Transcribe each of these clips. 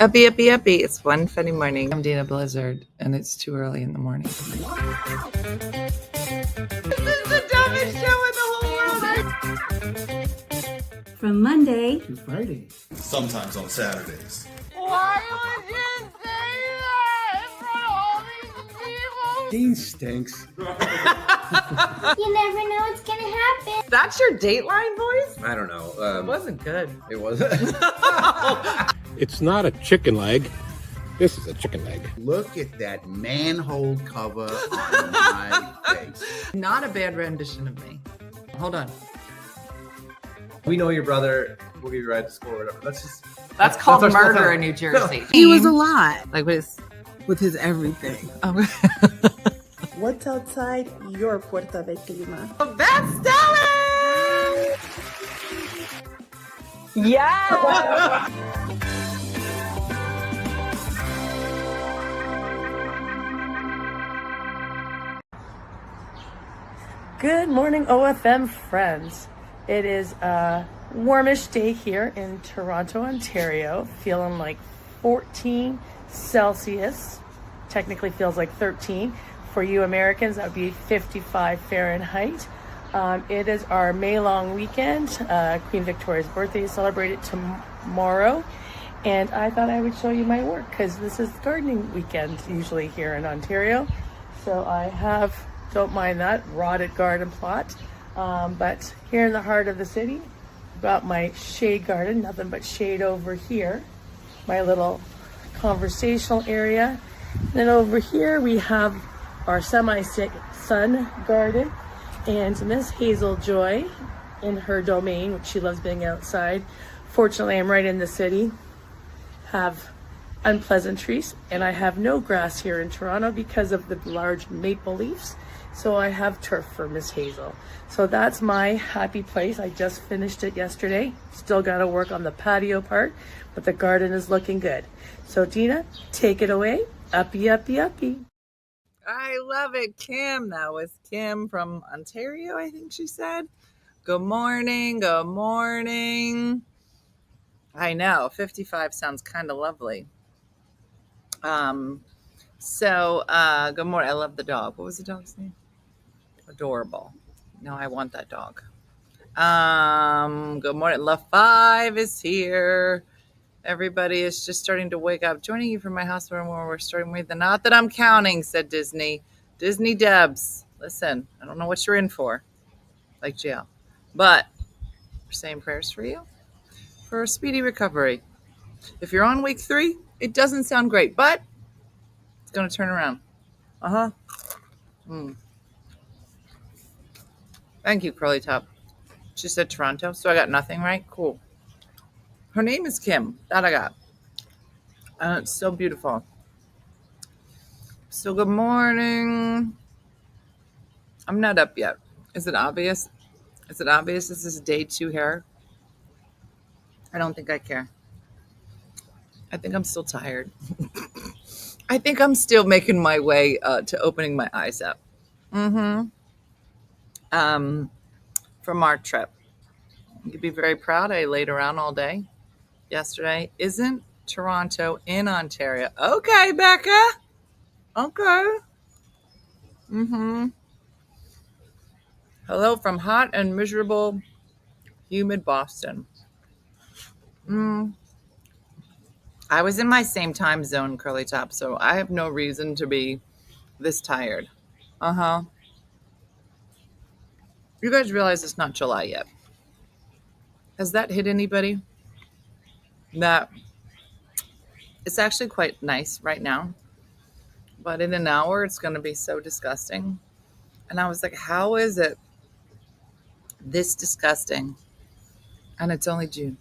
Uppy. It's one funny morning. I'm Dana Blizzard, and it's too early in the morning. This is the dumbest show in the whole world. From Monday to Friday. Sometimes on Saturdays. Why would you say that in front of all these people? Dean stinks. You never know what's gonna happen. That's your Dateline voice? I don't know. It wasn't good. It wasn't. It's not a chicken leg. This is a chicken leg. Look at that manhole cover on my face. Not a bad rendition of me. Hold on. We know your brother. We'll give you a ride to school or whatever. That's called our small murder town. in New Jersey. He was a lot Like with with his everything. Oh. What's outside your Puerta de Clima? That's Stellan! Yeah! Good morning, OFM friends. It is a warmish day here in Toronto, Ontario. Feeling like 14 Celsius. Technically feels like 13. For you Americans, that would be 55 Fahrenheit. It is our May long weekend. Queen Victoria's birthday is celebrated tomorrow. And I thought I would show you my work because this is gardening weekend usually here in Ontario. So I have, don't mind that, rotted garden plot. But here in the heart of the city, got my shade garden, nothing but shade over here. My little conversational area. Then over here we have our semi-sun garden, and Miss Hazel Joy in her domain, which she loves being outside. Fortunately, I'm right in the city, have unpleasant trees, and I have no grass here in Toronto because of the large maple leaves. So I have turf for Miss Hazel. So that's my happy place. I just finished it yesterday. Still got to work on the patio part, but the garden is looking good. So Dina, take it away. Uppy. I love it, Kim. That was Kim from Ontario, I think she said. Good morning. I know, 55 sounds kind of lovely. Good morning. I love the dog. What was the dog's name? Adorable. No, I want that dog. Good morning. La5 is here. Everybody is just starting to wake up. Joining you from my house where we're starting with the not that I'm counting, said Disney. Disney Debs. Listen, I don't know what you're in for, like jail. But we're saying prayers for you for a speedy recovery. If you're on week 3, it doesn't sound great, but it's going to turn around. Thank you, Curly Top. She said Toronto, so I got nothing right? Cool. Her name is Kim. That I got. It's so beautiful. So good morning. I'm not up yet. Is it obvious? This is day 2 hair? I don't think I care. I think I'm still tired. I think I'm still making my way to opening my eyes up. From our trip. You'd be very proud. I laid around all day yesterday. Isn't Toronto in Ontario? Okay, Becca. Okay. Hello from hot and miserable, humid Boston. I was in my same time zone, Curly Top, so I have no reason to be this tired. You guys realize it's not July yet. Has that hit anybody? That it's actually quite nice right now, but in an hour it's going to be so disgusting. And I was like, how is it this disgusting? And it's only June.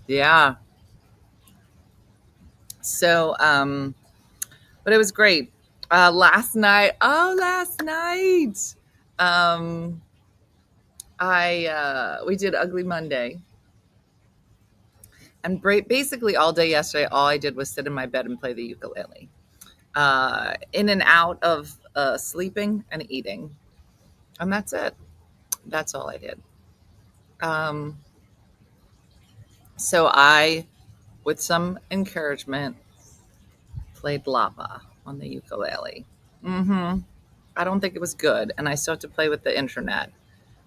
Yeah. So, but it was great. Last night, we did Ugly Monday. And basically all day yesterday, all I did was sit in my bed and play the ukulele. In and out of sleeping and eating. And that's it. That's all I did. So I, with some encouragement, played lava on the ukulele. I don't think it was good, and I still have to play with the internet,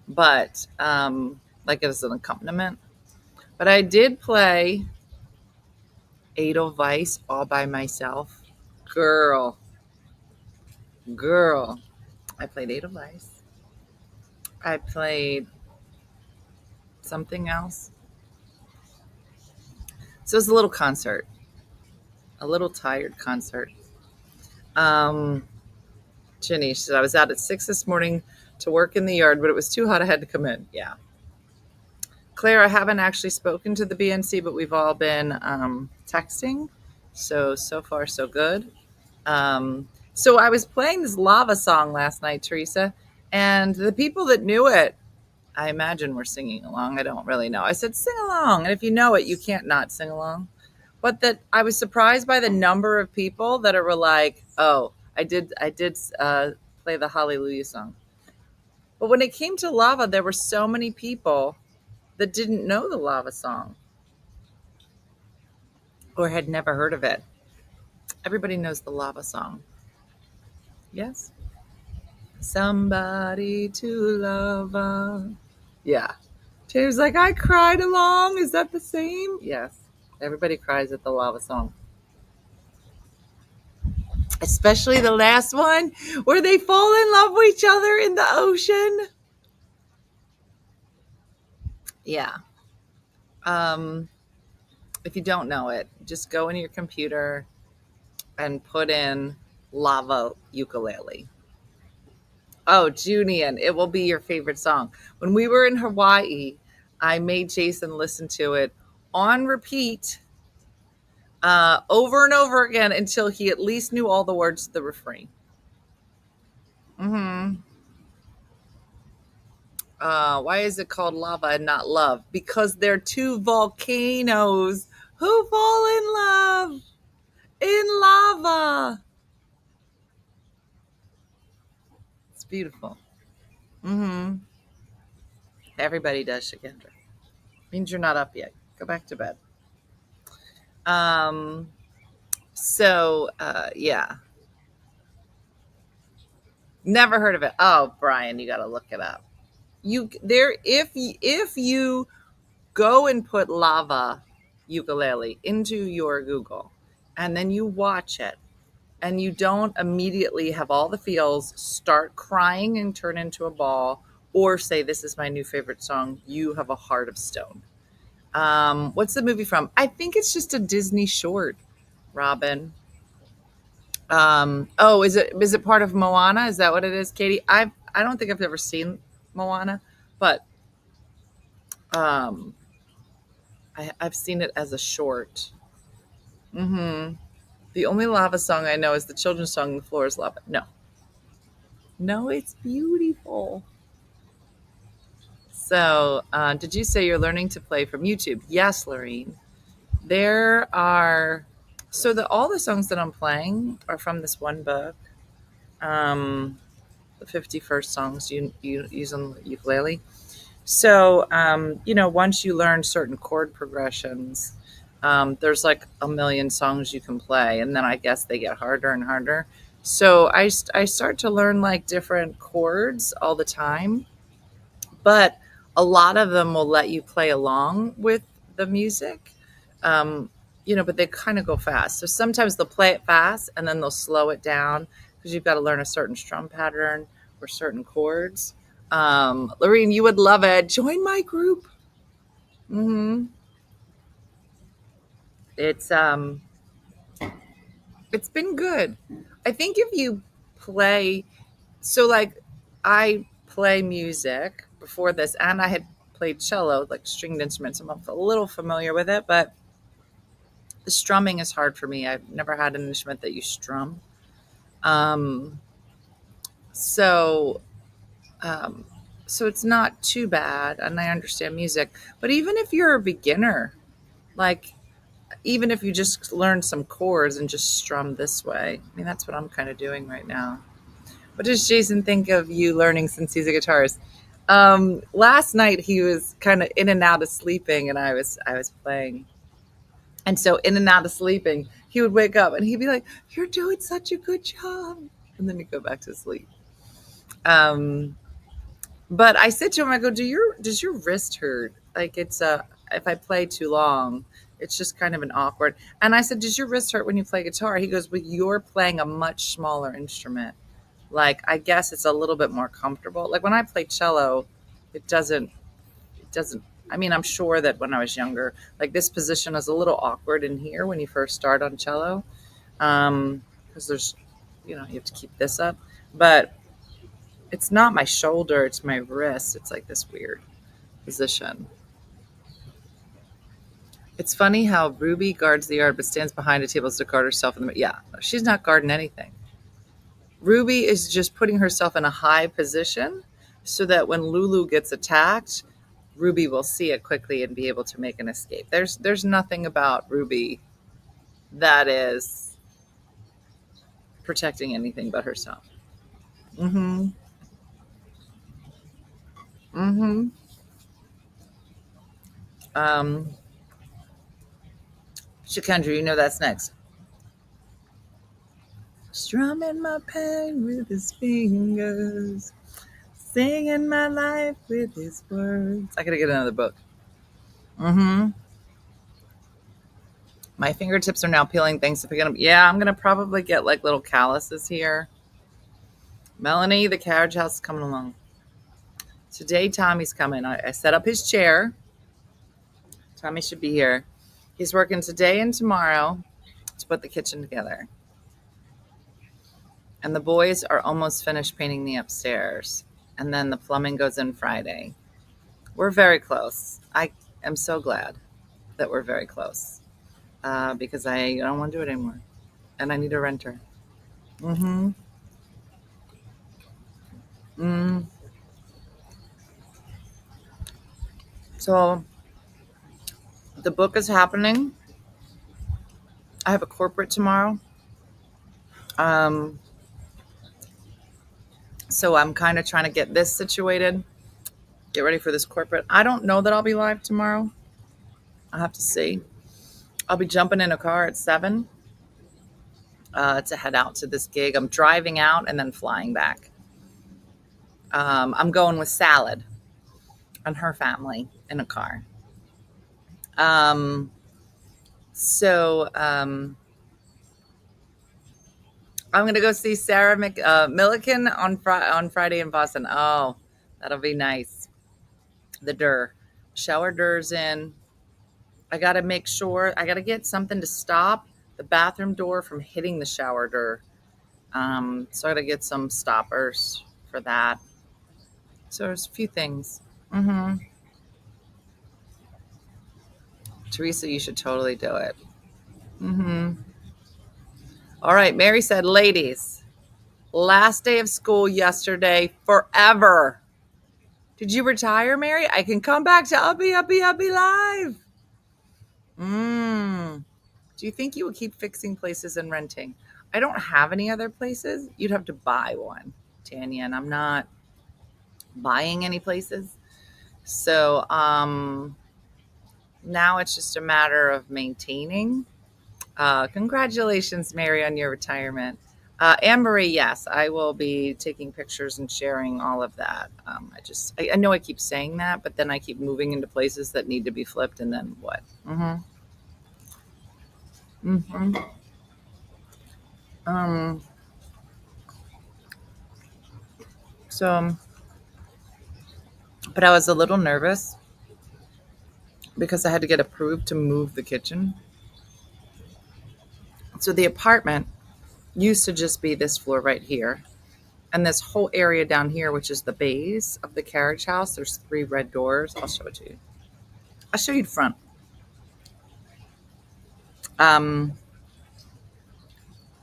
but like as an accompaniment. But I did play Edelweiss all by myself. Girl, girl. I played Edelweiss. I played something else. So it was a little concert, a little tired concert. Ginny, she said, I was out at 6 this morning to work in the yard, but it was too hot. I had to come in. Yeah. Claire, I haven't actually spoken to the BNC, but we've all been texting. So far, so good. So I was playing this lava song last night, Teresa, and the people that knew it, I imagine were singing along. I don't really know. I said, sing along. And if you know it, you can't not sing along. But that I was surprised by the number of people that were like, oh, I did play the Hallelujah song. But when it came to lava, there were so many people that didn't know the lava song or had never heard of it. Everybody knows the lava song. Yes? Somebody to lava. Yeah. James like, I cried along. Is that the same? Yes. Everybody cries at the lava song. Especially the last one where they fall in love with each other in the ocean. Yeah. If you don't know it, just go into your computer and put in lava ukulele. Oh, Junian, it will be your favorite song. When we were in Hawaii, I made Jason listen to it on repeat over and over again until he at least knew all the words to the refrain. Why is it called lava and not love? Because they're two volcanoes who fall in love in lava. It's beautiful. Everybody does, Shakendra. Means you're not up yet. Go back to bed. Yeah. Never heard of it. Oh, Brian, you got to look it up. If you go and put lava ukulele into your Google and then you watch it and you don't immediately have all the feels, start crying and turn into a ball, or say, this is my new favorite song, you have a heart of stone. What's the movie from? I think it's just a Disney short, Robin. Is it part of Moana? Is that what it is, Katie? I don't think I've ever seen Moana, but I've seen it as a short. The only lava song I know is the children's song, The Floor is Lava. No, it's beautiful. So, did you say you're learning to play from YouTube? Yes, Lorene. There are, all the songs that I'm playing are from this one book. The 51st songs you use on the ukulele. So, once you learn certain chord progressions, there's like a million songs you can play, and then I guess they get harder and harder. So I start to learn like different chords all the time, but a lot of them will let you play along with the music, but they kind of go fast. So sometimes they'll play it fast and then they'll slow it down because you've got to learn a certain strum pattern or certain chords. Lorene, you would love it. Join my group. It's been good. I think if you play, I play music before this, and I had played cello, like stringed instruments. I'm a little familiar with it, but the strumming is hard for me. I've never had an instrument that you strum. So it's not too bad, and I understand music. But even if you're a beginner, even if you just learn some chords and just strum this way, I mean, that's what I'm kind of doing right now. What does Jason think of you learning since he's a guitarist? Last night he was kind of in and out of sleeping, and I was playing. And so in and out of sleeping, he would wake up and he'd be like, "You're doing such a good job," and then he'd go back to sleep. But I said to him, I go, does your wrist hurt? Like it's if I play too long, it's just kind of an awkward. And I said, does your wrist hurt when you play guitar? He goes, well, you're playing a much smaller instrument. Like I guess it's a little bit more comfortable. Like when I play cello, it doesn't. I mean, I'm sure that when I was younger, like this position is a little awkward in here when you first start on cello, because there's, you have to keep this up, but it's not my shoulder, it's my wrist. It's like this weird position. It's funny how Ruby guards the yard but stands behind a table to guard herself in the. Yeah, she's not guarding anything. Ruby is just putting herself in a high position so that when Lulu gets attacked, Ruby will see it quickly and be able to make an escape. There's nothing about Ruby that is protecting anything but herself. Mm-hmm. Mm-hmm. Shikendra, you know that's next. Strumming my pain with his fingers, singing my life with his words. I gotta get another book. Mm-hmm. My fingertips are now peeling things. Yeah, I'm gonna probably get like little calluses here. Melanie, the carriage house is coming along. Today, Tommy's coming. I set up his chair. Tommy should be here. He's working today and tomorrow to put the kitchen together. And the boys are almost finished painting the upstairs. And then the plumbing goes in Friday. We're very close. I am so glad that we're very close because I don't want to do it anymore. And I need a renter. Mm-hmm. Mm. So the book is happening. I have a corporate tomorrow. So I'm kind of trying to get this situated, get ready for this corporate. I don't know that I'll be live tomorrow. I'll have to see. I'll be jumping in a car at 7 to head out to this gig. I'm driving out and then flying back. I'm going with Salad and her family in a car. I'm going to go see Sarah Milliken on Friday in Boston. Oh, that'll be nice. The Durr. Shower Durr's in. I got to make sure. I got to get something to stop the bathroom door from hitting the shower Durr. So I got to get some stoppers for that. So there's a few things. Mm-hmm. Teresa, you should totally do it. Mm-hmm. All right. Mary said, ladies, last day of school yesterday, forever. Did you retire, Mary? I can come back to Uppy Live. Do you think you would keep fixing places and renting? I don't have any other places. You'd have to buy one, Tanya, and I'm not buying any places. So now it's just a matter of maintaining. Congratulations, Mary, on your retirement. Anne-Marie, yes, I will be taking pictures and sharing all of that. I know I keep saying that, but then I keep moving into places that need to be flipped, and then what? Mm-hmm. Mm-hmm. But I was a little nervous because I had to get approved to move the kitchen. So the apartment used to just be this floor right here. And this whole area down here, which is the base of the carriage house, there's 3 red doors. I'll show it to you. I'll show you the front.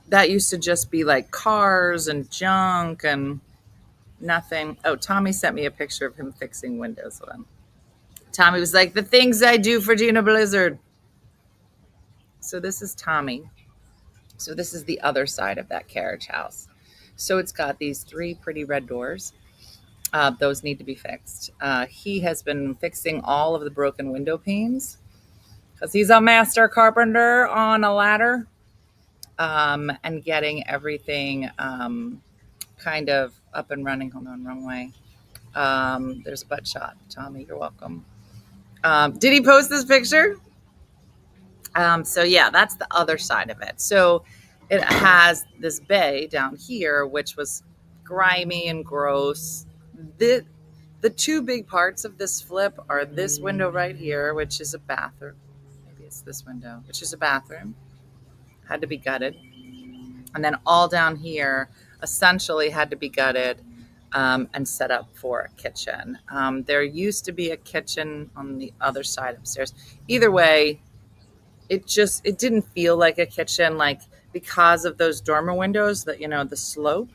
That used to just be like cars and junk and nothing. Oh, Tommy sent me a picture of him fixing windows. Tommy was like, the things I do for Gina Blizzard. So this is Tommy. So this is the other side of that carriage house. So it's got these 3 pretty red doors. Those need to be fixed. He has been fixing all of the broken window panes because he's a master carpenter on a ladder, and getting everything kind of up and running. Hold on, wrong way. There's a butt shot. Tommy, you're welcome. Did he post this picture? So yeah, that's the other side of it. So it has this bay down here, which was grimy and gross. The two big parts of this flip are this window right here, which is a bathroom. Maybe it's this window, which is a bathroom. Had to be gutted. And then all down here essentially had to be gutted and set up for a kitchen. There used to be a kitchen on the other side upstairs. Either way, it didn't feel like a kitchen, like because of those dormer windows that, the slope.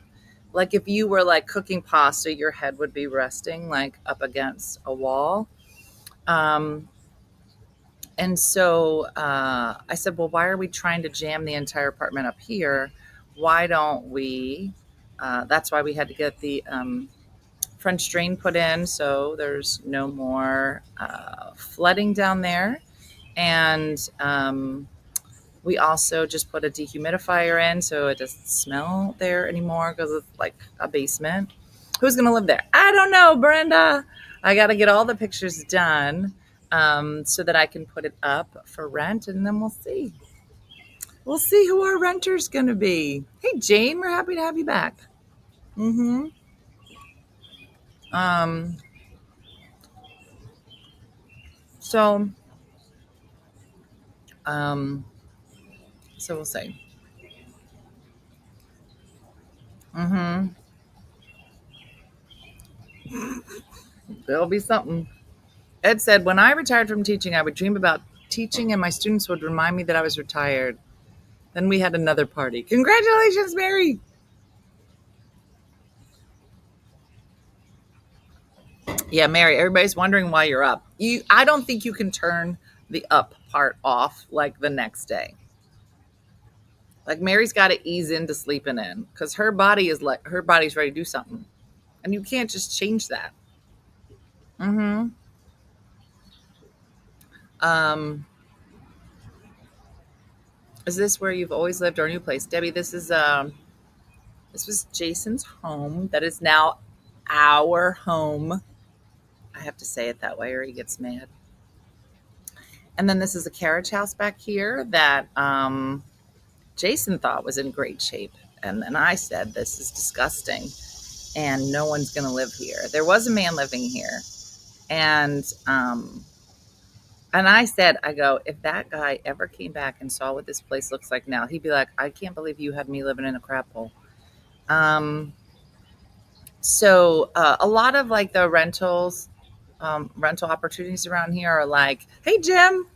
Like if you were like cooking pasta, your head would be resting like up against a wall. And so I said, well, why are we trying to jam the entire apartment up here? Why don't we, that's why we had to get the French drain put in. So there's no more flooding down there. And we also just put a dehumidifier in so it doesn't smell there anymore because it's like a basement. Who's going to live there? I don't know, Brenda. I got to get all the pictures done so that I can put it up for rent, and then we'll see. We'll see who our renter's going to be. Hey, Jane, we're happy to have you back. So we'll see. There'll be something. Ed said, when I retired from teaching, I would dream about teaching and my students would remind me that I was retired. Then we had another party. Congratulations, Mary. Yeah, Mary, everybody's wondering why you're up. I don't think you can turn the up part off like the next day. Like Mary's got to ease into sleeping in because her body's ready to do something. And you can't just change that. Is this where you've always lived or a new place? Debbie, this was Jason's home. That is now our home. I have to say it that way or he gets mad. And then this is a carriage house back here that Jason thought was in great shape. And then I said, this is disgusting and no one's going to live here. There was a man living here. And I said, if that guy ever came back and saw what this place looks like now, he'd be like, I can't believe you had me living in a crap hole. So a lot of like the rental opportunities around here are like, hey, Jim.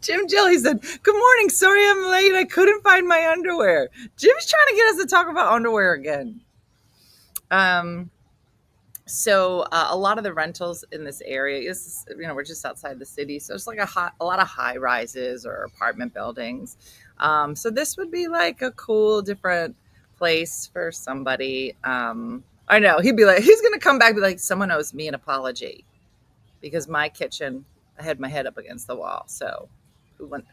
Jim Jilly said, good morning. Sorry I'm late. I couldn't find my underwear. Jim's trying to get us to talk about underwear again. So a lot of the rentals in this area is, we're just outside the city. So it's like a lot of high rises or apartment buildings. So this would be like a cool, different place for somebody. I know he's going to come back and be like, someone owes me an apology because my kitchen, I had my head up against the wall. So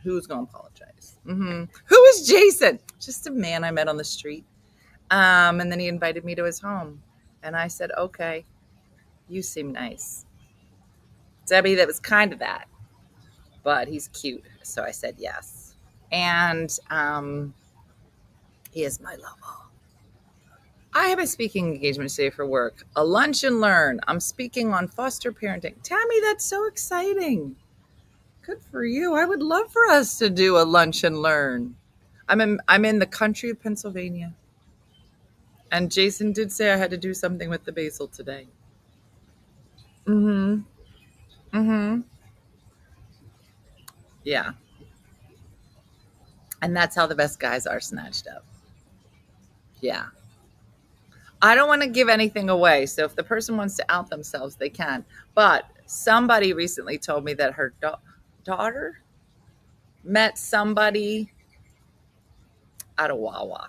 who's going to apologize? Who is Jason? Just a man I met on the street. And then he invited me to his home. And I said, okay, you seem nice. Debbie, that was kind of that. But he's cute. So I said yes. And he is my lover. I have a speaking engagement today for work. A lunch and learn. I'm speaking on foster parenting. Tammy, that's so exciting. Good for you. I would love for us to do a lunch and learn. I'm in the country of Pennsylvania. And Jason did say I had to do something with the basil today. Yeah. And that's how the best guys are snatched up. Yeah. I don't want to give anything away. So if the person wants to out themselves, they can. But somebody recently told me that her daughter met somebody at a Wawa.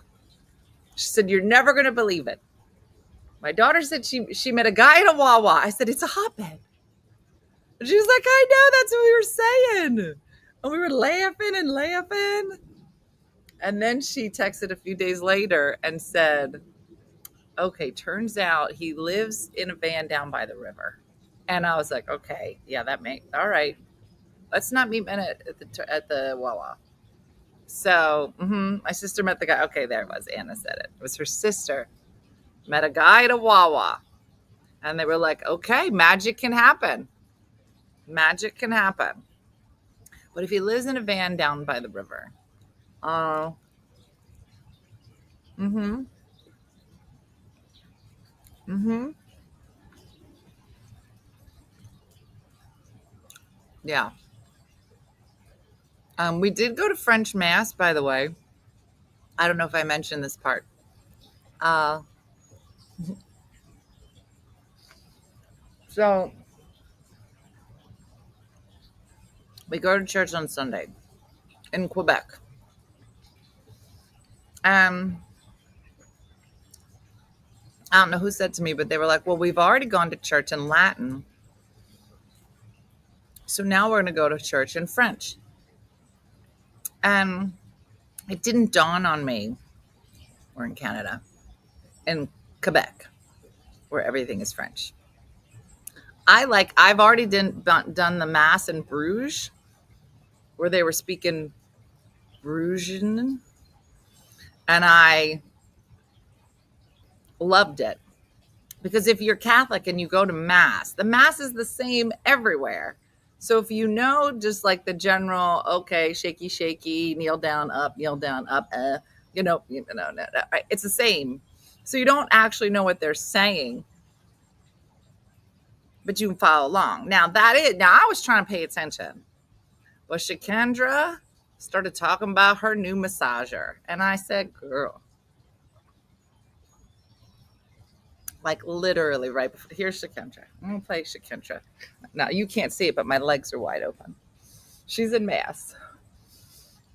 She said, you're never going to believe it. My daughter said she met a guy at a Wawa. I said, it's a hotbed. And she was like, I know, that's what we were saying. And we were laughing and laughing. And then she texted a few days later and said, okay, turns out he lives in a van down by the river. And I was like, okay, yeah, all right. Let's not meet men at the Wawa. So my sister met the guy. Okay, there it was. Anna said it. It was her sister. Met a guy at a Wawa. And they were like, okay, magic can happen. Magic can happen. But if he lives in a van down by the river, yeah. We did go to French Mass, by the way. I don't know if I mentioned this part. So we go to church on Sunday in Quebec. I don't know who said to me, but they were like, well, we've already gone to church in Latin. So now we're going to go to church in French. And it didn't dawn on me. We're in Canada, in Quebec, where everything is French. I've already done the Mass in Bruges, where they were speaking Brugian, and I loved it. Because if you're Catholic and you go to Mass, the Mass is the same everywhere. So if you know just like the general, okay, shaky, shaky, kneel down, up, no, it's the same. So you don't actually know what they're saying, but you can follow along. Now I was trying to pay attention. Well, Shakendra started talking about her new massager. And I said, girl, like literally right before, here's Shakendra. I'm going to play Shakendra. Now, you can't see it, but my legs are wide open. She's in Mass.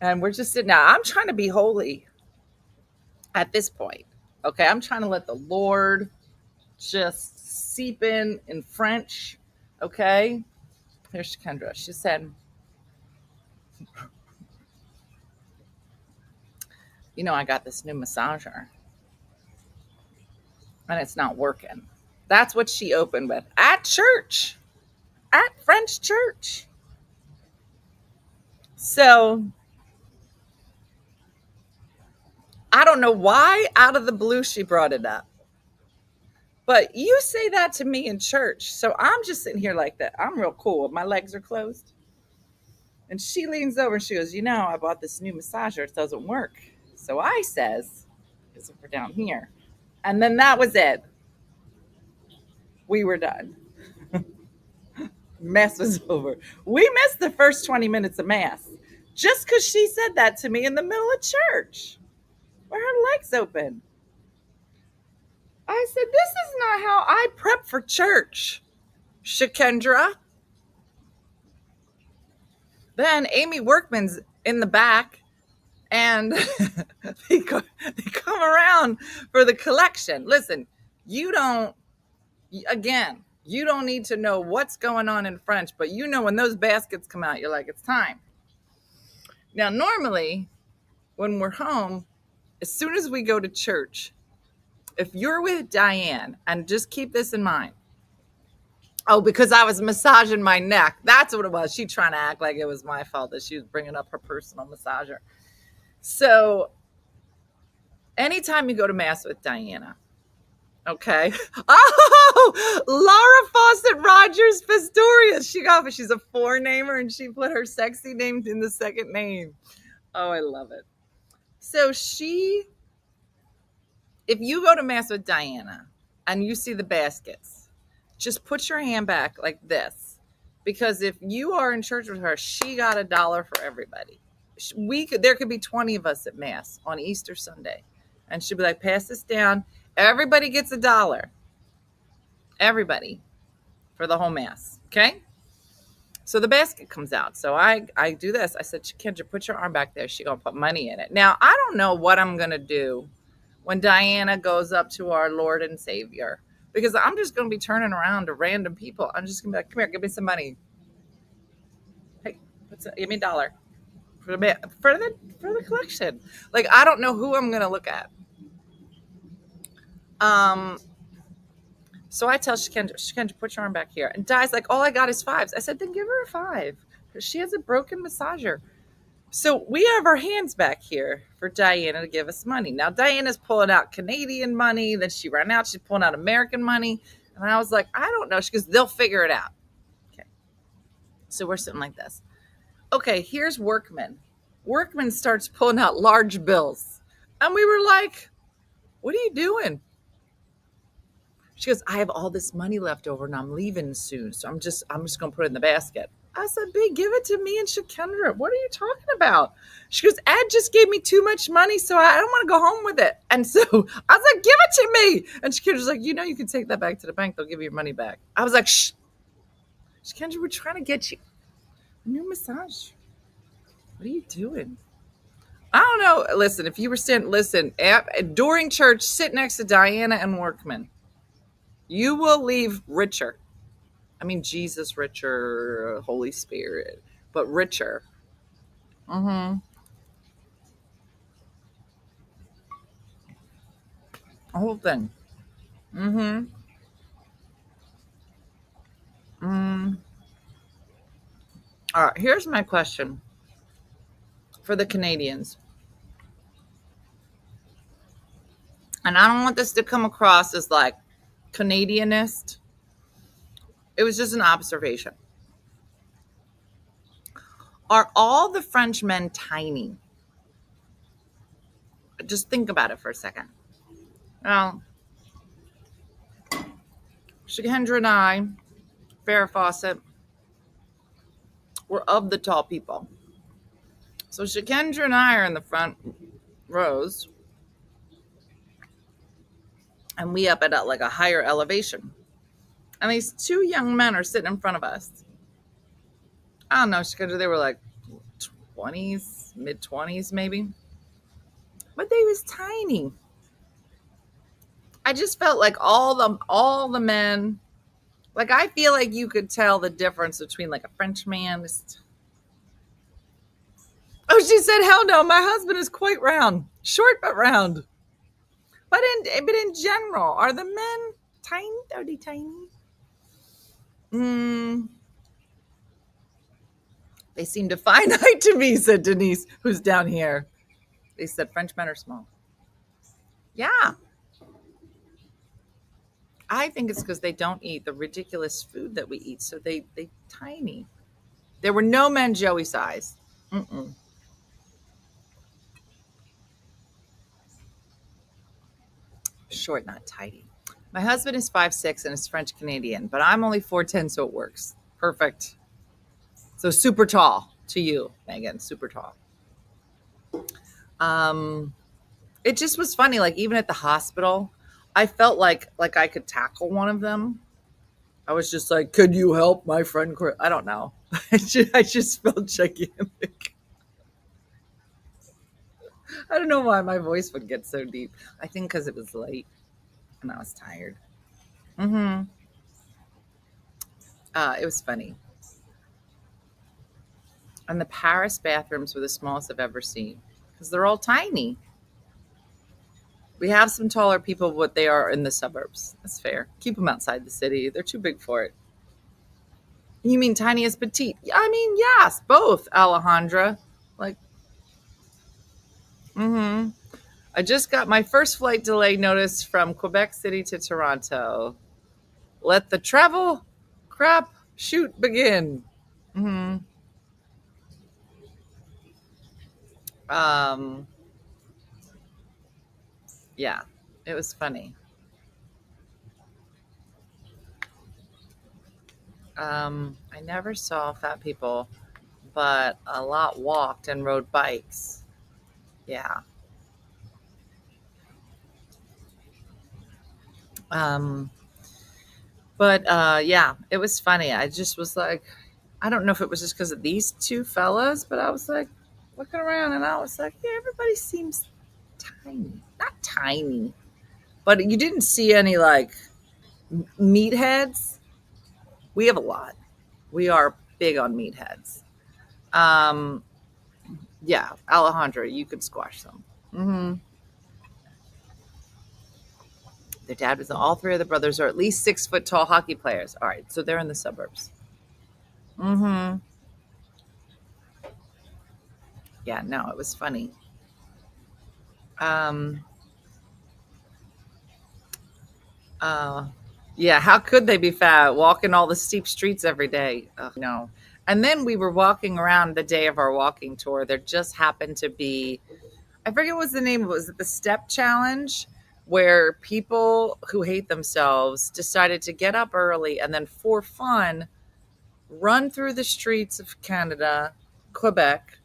And we're just sitting now. I'm trying to be holy at this point. Okay, I'm trying to let the Lord just seep in French. Okay, here's Shakendra. She said, you know, I got this new massager. And it's not working. That's what she opened with at church, at French church. So I don't know why out of the blue she brought it up. But you say that to me in church. So I'm just sitting here like that. I'm real cool. My legs are closed. And she leans over and she goes, you know, I bought this new massager. It doesn't work. So I says, because we're down here. And then that was it. We were done. Mass was over. We missed the first 20 minutes of Mass just because she said that to me in the middle of church with her legs open. I said, this is not how I prep for church, Shakendra. Then Amy Workman's in the back and they come around for the collection. Listen, you don't need to know what's going on in French, but you know when those baskets come out, you're like, it's time. Now, normally, when we're home, as soon as we go to church, if you're with Diane, and just keep this in mind. Oh, because I was massaging my neck. That's what it was. She trying to act like it was my fault that she was bringing up her personal massager. So anytime you go to Mass with Diana, okay. Oh, Laura Fawcett Rogers Pistorius. She's a four-namer and she put her sexy name in the second name. Oh, I love it. So if you go to Mass with Diana and you see the baskets, just put your hand back like this. Because if you are in church with her, she got $1 for everybody. There could be 20 of us at Mass on Easter Sunday. And she'd be like, pass this down. Everybody gets $1. Everybody for the whole Mass. Okay? So the basket comes out. So I do this. I said, Kendra, put your arm back there. She's going to put money in it. Now, I don't know what I'm going to do when Diana goes up to our Lord and Savior. Because I'm just going to be turning around to random people. I'm just going to be like, come here, give me some money. Hey, give me $1 for the collection. Like, I don't know who I'm going to look at. So I tell Shikendra, put your arm back here. And Di's like, all I got is 5s. I said, then give her a 5. Because she has a broken massager. So we have our hands back here for Diana to give us money. Now, Diana's pulling out Canadian money. Then she ran out. She's pulling out American money. And I was like, I don't know. She goes, they'll figure it out. Okay. So we're sitting like this. Okay, here's Workman. Workman starts pulling out large bills. And we were like, what are you doing? She goes, I have all this money left over and I'm leaving soon. So I'm just going to put it in the basket. I said, B, give it to me and Shikendra. What are you talking about? She goes, Ed just gave me too much money, so I don't want to go home with it. And so I was like, give it to me. And Shikendra's like, you can take that back to the bank. They'll give you your money back. I was like, shh. Shikendra, we're trying to get you a new massage. What are you doing? I don't know. Listen, if you were during church, sit next to Diana and Workman. You will leave richer. I mean, Jesus richer, Holy Spirit, but richer. The whole thing. All right, here's my question for the Canadians. And I don't want this to come across as like Canadianist. It was just an observation. Are all the French men tiny? Just think about it for a second. Now, Shikendra and I, Farrah Fawcett, were of the tall people. So Shikendra and I are in the front rows. And we up at a higher elevation. And these 2 young men are sitting in front of us. I don't know, Shikendra, they were like 20s, mid-20s maybe. But they was tiny. I just felt like all the men, like I feel like you could tell the difference between like a French man. Oh, she said, hell no, my husband is quite round. Short but round. But in general, are the men tiny? Are they tiny? They seem to finite to me, said Denise, who's down here. They said French men are small. Yeah. I think it's because they don't eat the ridiculous food that we eat. So they tiny. There were no men Joey size. Short, not tidy. My husband is 5'6" and is French Canadian, but I'm only 4'10", so it works. Perfect. So super tall to you, Megan. Super tall. It just was funny. Like even at the hospital, I felt like I could tackle one of them. I was just like, could you help my friend? I don't know. I just felt gigantic. I don't know why my voice would get so deep. I think because it was late and I was tired. It was funny. And the Paris bathrooms were the smallest I've ever seen because they're all tiny. We have some taller people, but they are in the suburbs. That's fair. Keep them outside the city. They're too big for it. You mean tiny as petite? I mean, yes, both, Alejandra. Like, I just got my first flight delay notice from Quebec City to Toronto. Let the travel crap shoot begin. Yeah, it was funny. I never saw fat people, but a lot walked and rode bikes. Yeah. Yeah, it was funny. I just was like, I don't know if it was just because of these 2 fellas, but I was like looking around and I was like, yeah, everybody seems tiny, not tiny, but you didn't see any like meatheads. We have a lot. We are big on meatheads. Yeah, Alejandra, you could squash them. Mm-hmm. Their dad was all three of the brothers are at least 6 foot tall hockey players. All right, so they're in the suburbs. Mm-hmm. Yeah, no, it was funny. Yeah, how could they be fat walking all the steep streets every day? Ugh, no. And then we were walking around the day of our walking tour. There just happened to be, I forget what was the name of it. Was it the Step Challenge? Where people who hate themselves decided to get up early and then for fun run through the streets of Canada, Quebec,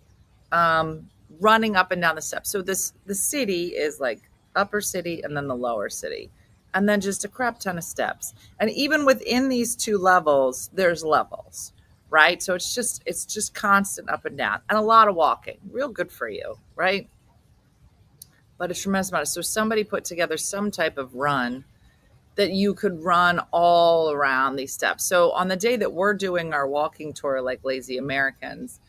running up and down the steps. So the city is like upper city and then the lower city, and then just a crap ton of steps. And even within these two levels, there's levels, right? So it's just constant up and down and a lot of walking. Real good for you, right? But a tremendous amount. So somebody put together some type of run that you could run all around these steps. So on the day that we're doing our walking tour, like Lazy Americans,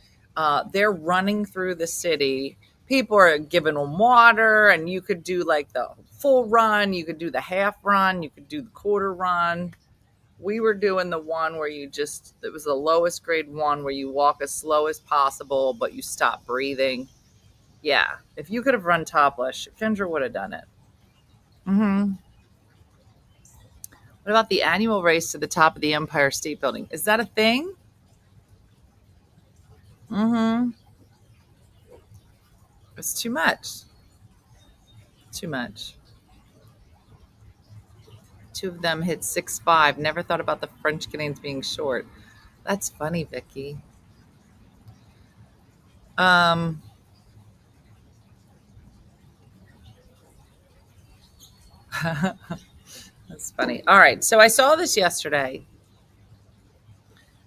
they're running through the city. People are giving them water, and you could do like the full run. You could do the half run. You could do the quarter run. We were doing the one where it was the lowest grade one where you walk as slow as possible, but you stop breathing. Yeah, if you could have run topless, Kendra would have done it. Mm-hmm. What about the annual race to the top of the Empire State Building? Is that a thing? Mm-hmm. It's too much. Too much. 2 of them hit 6'5". Never thought about the French Canadians being short. That's funny, Vicky. That's funny. All right. So I saw this yesterday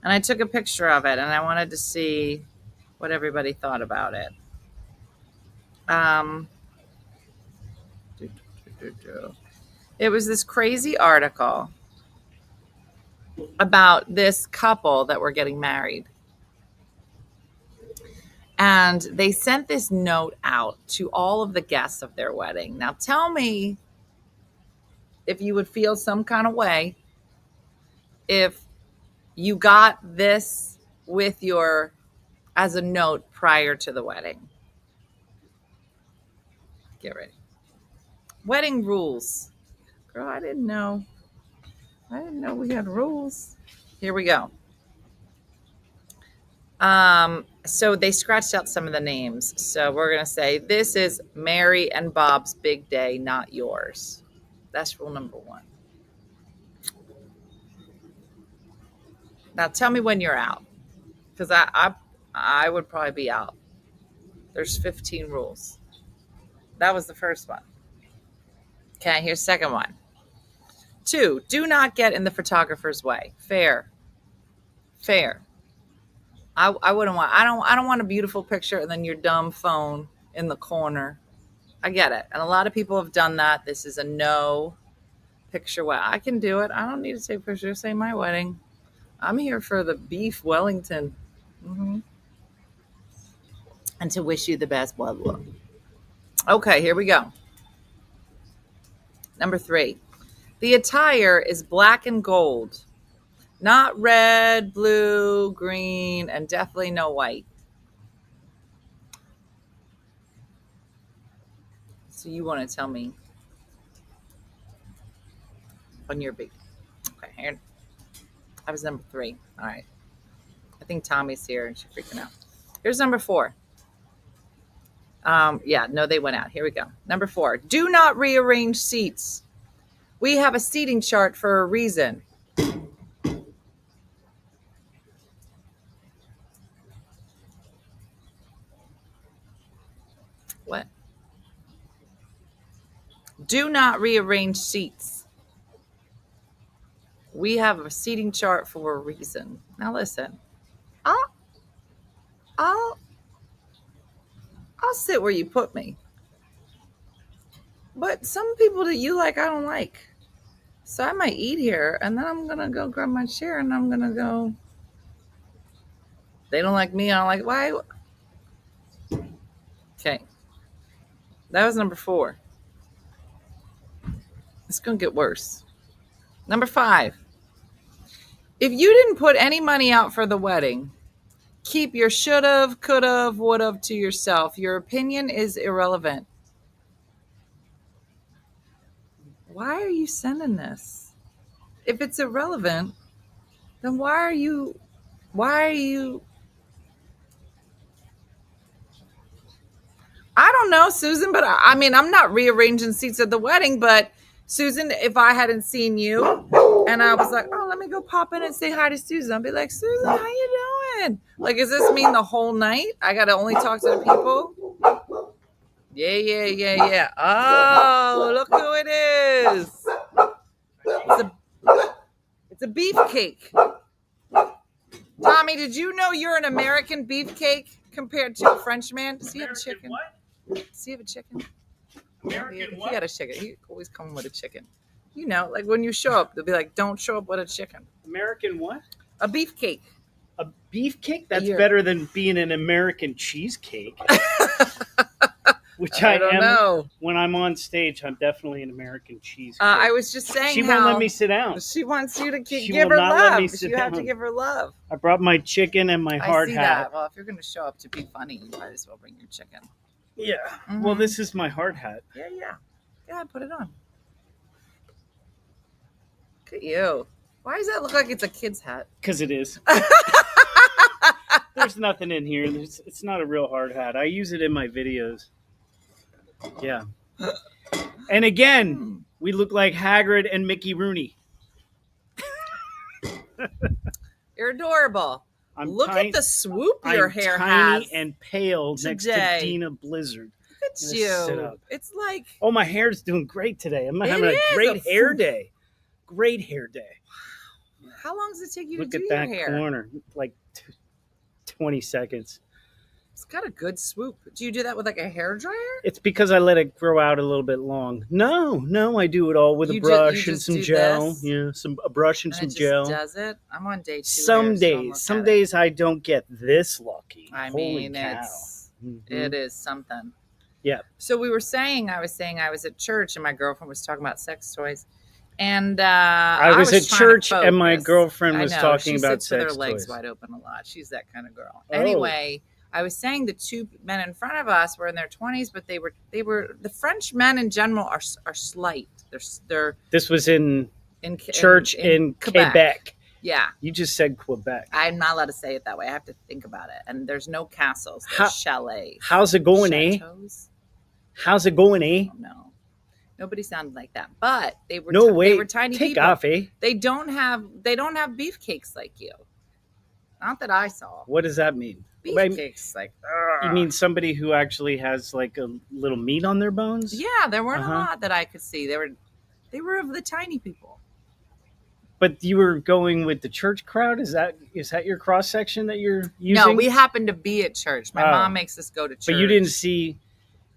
and I took a picture of it and I wanted to see what everybody thought about it. It was this crazy article about this couple that were getting married. And they sent this note out to all of the guests of their wedding. Now tell me if you would feel some kind of way if you got this with as a note prior to the wedding. Get ready. Wedding rules. Girl, I didn't know we had rules. Here we go. So they scratched out some of the names. So we're going to say, this is Mary and Bob's big day, not yours. That's rule number 1. Now tell me when you're out. Because I would probably be out. There's 15 rules. That was the first one. Okay, here's the second one. 2, do not get in the photographer's way. Fair. I wouldn't want. I don't want a beautiful picture and then your dumb phone in the corner. I get it, and a lot of people have done that. This is a no picture. I can do it. I don't need to take pictures. Say my wedding. I'm here for the beef Wellington, and to wish you the best. Blah blah. Okay, here we go. Number 3, the attire is black and gold. Not red, blue, green, and definitely no white. So you want to tell me when you're big. Okay, here. That was number 3. All right. I think Tommy's here and she's freaking out. Here's number 4. Yeah, no, they went out. Here we go. Number 4. Do not rearrange seats. We have a seating chart for a reason. What? Do not rearrange seats. We have a seating chart for a reason. Now listen. I'll sit where you put me. But some people that you like, I don't like. So I might eat here, and then I'm gonna go grab my chair, and I'm gonna go. They don't like me. I don't like why. Okay, that was number 4. It's gonna get worse. Number 5. If you didn't put any money out for the wedding, keep your should've, could've, would've to yourself. Your opinion is irrelevant. Why are you sending this? If it's irrelevant, then why are you I don't know, Susan, but I mean, I'm not rearranging seats at the wedding, but Susan, if I hadn't seen you and I was like, oh, let me go pop in and say hi to Susan, I'll be like, Susan, how you doing? Like, does this mean the whole night? I got to only talk to the people? Yeah. Oh, look who it is. It's a beefcake. Tommy, did you know you're an American beefcake compared to a French man? Does he have a chicken? What? Does he have a chicken? American He what? got a chicken. He always come with a chicken. You know, like when you show up, they'll be like, don't show up with a chicken. American what? A beefcake. A beefcake? That's You're- better than being an American cheesecake. Which I don't know. When I'm on stage, I'm definitely an American cheesecake. I was just saying she how won't let me sit down. she wants you to She give will her not let me love. sit You have to down. give her love. I brought my chicken and my hard I see hat. that. Well, if you're going to show up to be funny, you might as well bring your chicken. Yeah. Mhm. Well, this is my hard hat. Yeah, put it on. Look at you. Why does that look like it's a kid's hat? Because it is. There's nothing in here. It's not a real hard hat. I use it in my videos. Yeah. And again, we look like Hagrid and Mickey Rooney. You're adorable. Look at the swoop your hair tiny has. and pale next to today. Dina Blizzard. Look at Let's you. sit up. It's like, Oh, my hair's doing great today. I'm It having is a great a hair day. Great hair day. how long does it take you Look to at do that your hair? corner. Like 20 seconds. It's got a good swoop. Do you do that with like a hair dryer? It's because I let it grow out a little bit long. No, I do it all with You a ju- brush you and just some do gel. this? Yeah, a brush and And some it just gel. does it? I'm on day 2. Some here, so I'm days, some looking at it. days I don't get this lucky. I Holy mean, cow. Mhm. it is something. Yeah. So I was saying I was at church and my girlfriend was talking about sex toys. And I was at trying to church and my focus. girlfriend I was know, talking she about sits with sex her legs toys. wide open a lot. She's that kind of girl. Oh. Anyway, I was saying the 2 men in front of us were in their 20s, but they were the French men in general are slight. They're This was in in church in Quebec. Yeah. You just said Quebec. I'm not allowed to say it that way. I have to think about it. And there's no castles. There's chalets. How's it going, eh? Chateaus? How's it going, eh? Oh, no. Nobody sounded like that. But they were No they way. were tiny Take people. off, eh? They don't have beefcakes like you. Not that I saw. What does that mean? Beefcakes like You mean somebody who actually has like a little meat on their bones? yeah, there weren't Uh-huh. a lot that I could see. They were of the tiny people. But you were going with the church crowd? Is that your cross section that you're using? No, we happened to be at church. My Oh. mom makes us go to church. But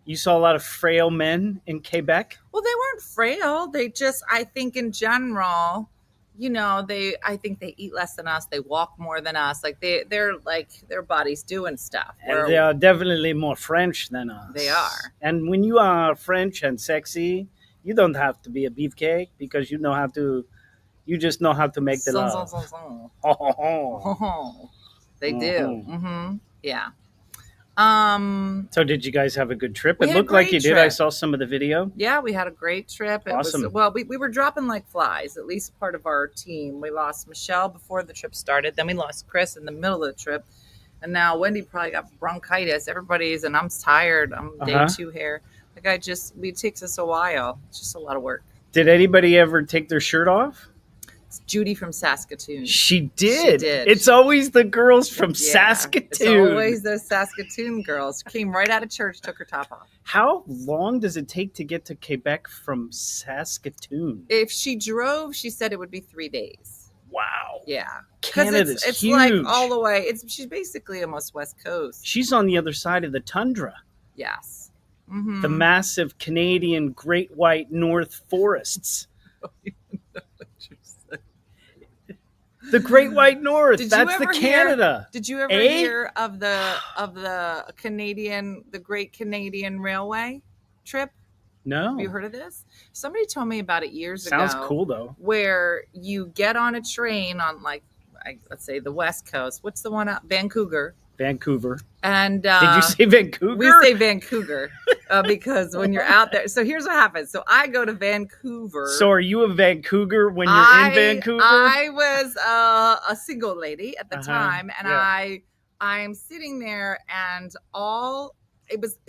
you saw a lot of frail men in Quebec? Well, they weren't frail. They just, I think in general, I think they eat less than us. They walk more than us. Like they're like their bodies doing stuff. And they are definitely more French than us. They are. And when you are French and sexy, you don't have to be a beefcake because you just know how to make the love. They do. Mm-hmm. Yeah. So did you guys have a good trip? We It had a looked like great you did. I trip. saw some of the video. Yeah, we had a great trip. It Awesome. we were dropping like flies, at least part of our team. We lost Michelle before the trip started. Then we lost Chris in the middle of the trip. And now Wendy probably got bronchitis. And I'm tired. I'm day 2 here. It takes us a while. It's just a lot of work. Did anybody ever take their shirt off? It's Judy from Saskatoon. She did. She did. It's always the girls from Yeah, Saskatoon. It's always those Saskatoon girls. Came right out of church, took her top off. How long does it take to get to Quebec from Saskatoon? If she drove, she said it would be 3 days. Wow. Yeah. Because Canada's it's huge. like all the way. She's basically almost West Coast. She's on the other side of the tundra. Yes. the massive Canadian Great White North forests. The Great White North. That's the Canada. Did you ever hear of the Great Canadian Railway trip? No. Have you heard of this? Somebody told me about it years ago. Sounds cool though. Where you get on a train on let's say the West Coast. What's the one out? Vancouver. And did you say Vancouver? We say Vancouver because when you're out there. So here's what happens. So I go to Vancouver. So are you a Vancouver when you're in Vancouver? I was a single lady at the time, and I'm sitting there, and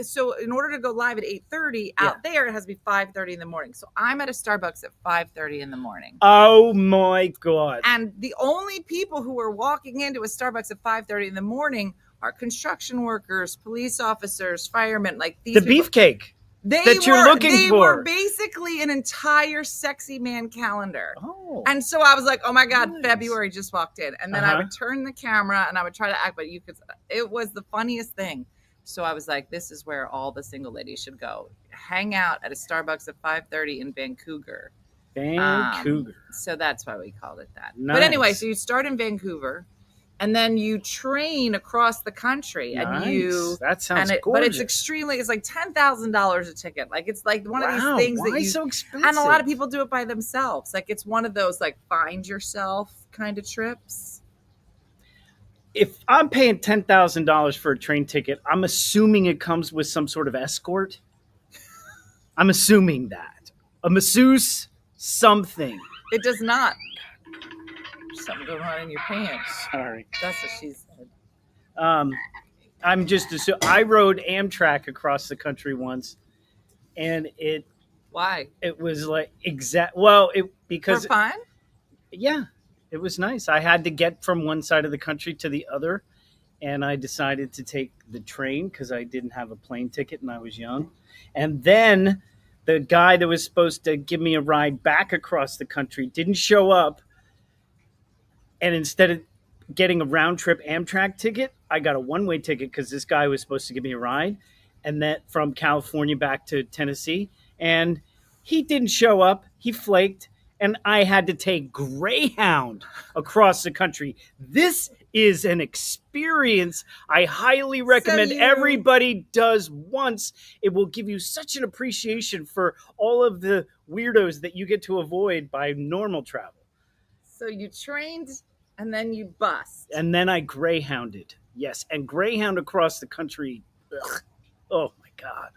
so in order to go live at 8:30 out there, it has to be 5:30 in the morning. So I'm at a Starbucks at 5:30 in the morning. Oh my God. And the only people who are walking into a Starbucks at 5:30 in the morning are construction workers, police officers, firemen, like these beefcake you're looking for. They were basically an entire sexy man calendar. Oh. And so I was like, oh my God, nice. February just walked in. And then I would turn the camera and I would try to act, but it was the funniest thing. So I was like, this is where all the single ladies should go. Hang out at a Starbucks at 5:30 in Vancouver. So that's why we called it that. Nice. But anyway, so you start in Vancouver and then you train across the country. Nice. And that sounds gorgeous. But it's like $10,000 a ticket. Like it's like one of these things why that you so expensive? And a lot of people do it by themselves. Like it's one of those like find yourself kind of trips. If I'm paying $10,000 for a train ticket, I'm assuming it comes with some sort of escort. I'm assuming that. A masseuse, something. It does not. Something going on in your pants. Sorry. That's what she said. I'm just assuming. I rode Amtrak across the country once, and Why? It was like because for fun? Yeah. It was nice. I had to get from one side of the country to the other, and I decided to take the train because I didn't have a plane ticket and I was young. And then the guy that was supposed to give me a ride back across the country didn't show up. And instead of getting a round trip Amtrak ticket, I got a one-way ticket because this guy was supposed to give me a ride, and that from California back to Tennessee. And he didn't show up. He flaked. And I had to take Greyhound across the country. This is an experience I highly recommend everybody does once. It will give you such an appreciation for all of the weirdos that you get to avoid by normal travel. So you trained and then you bust. And then I Greyhounded. Yes, and Greyhound across the country. Ugh. Oh, my God.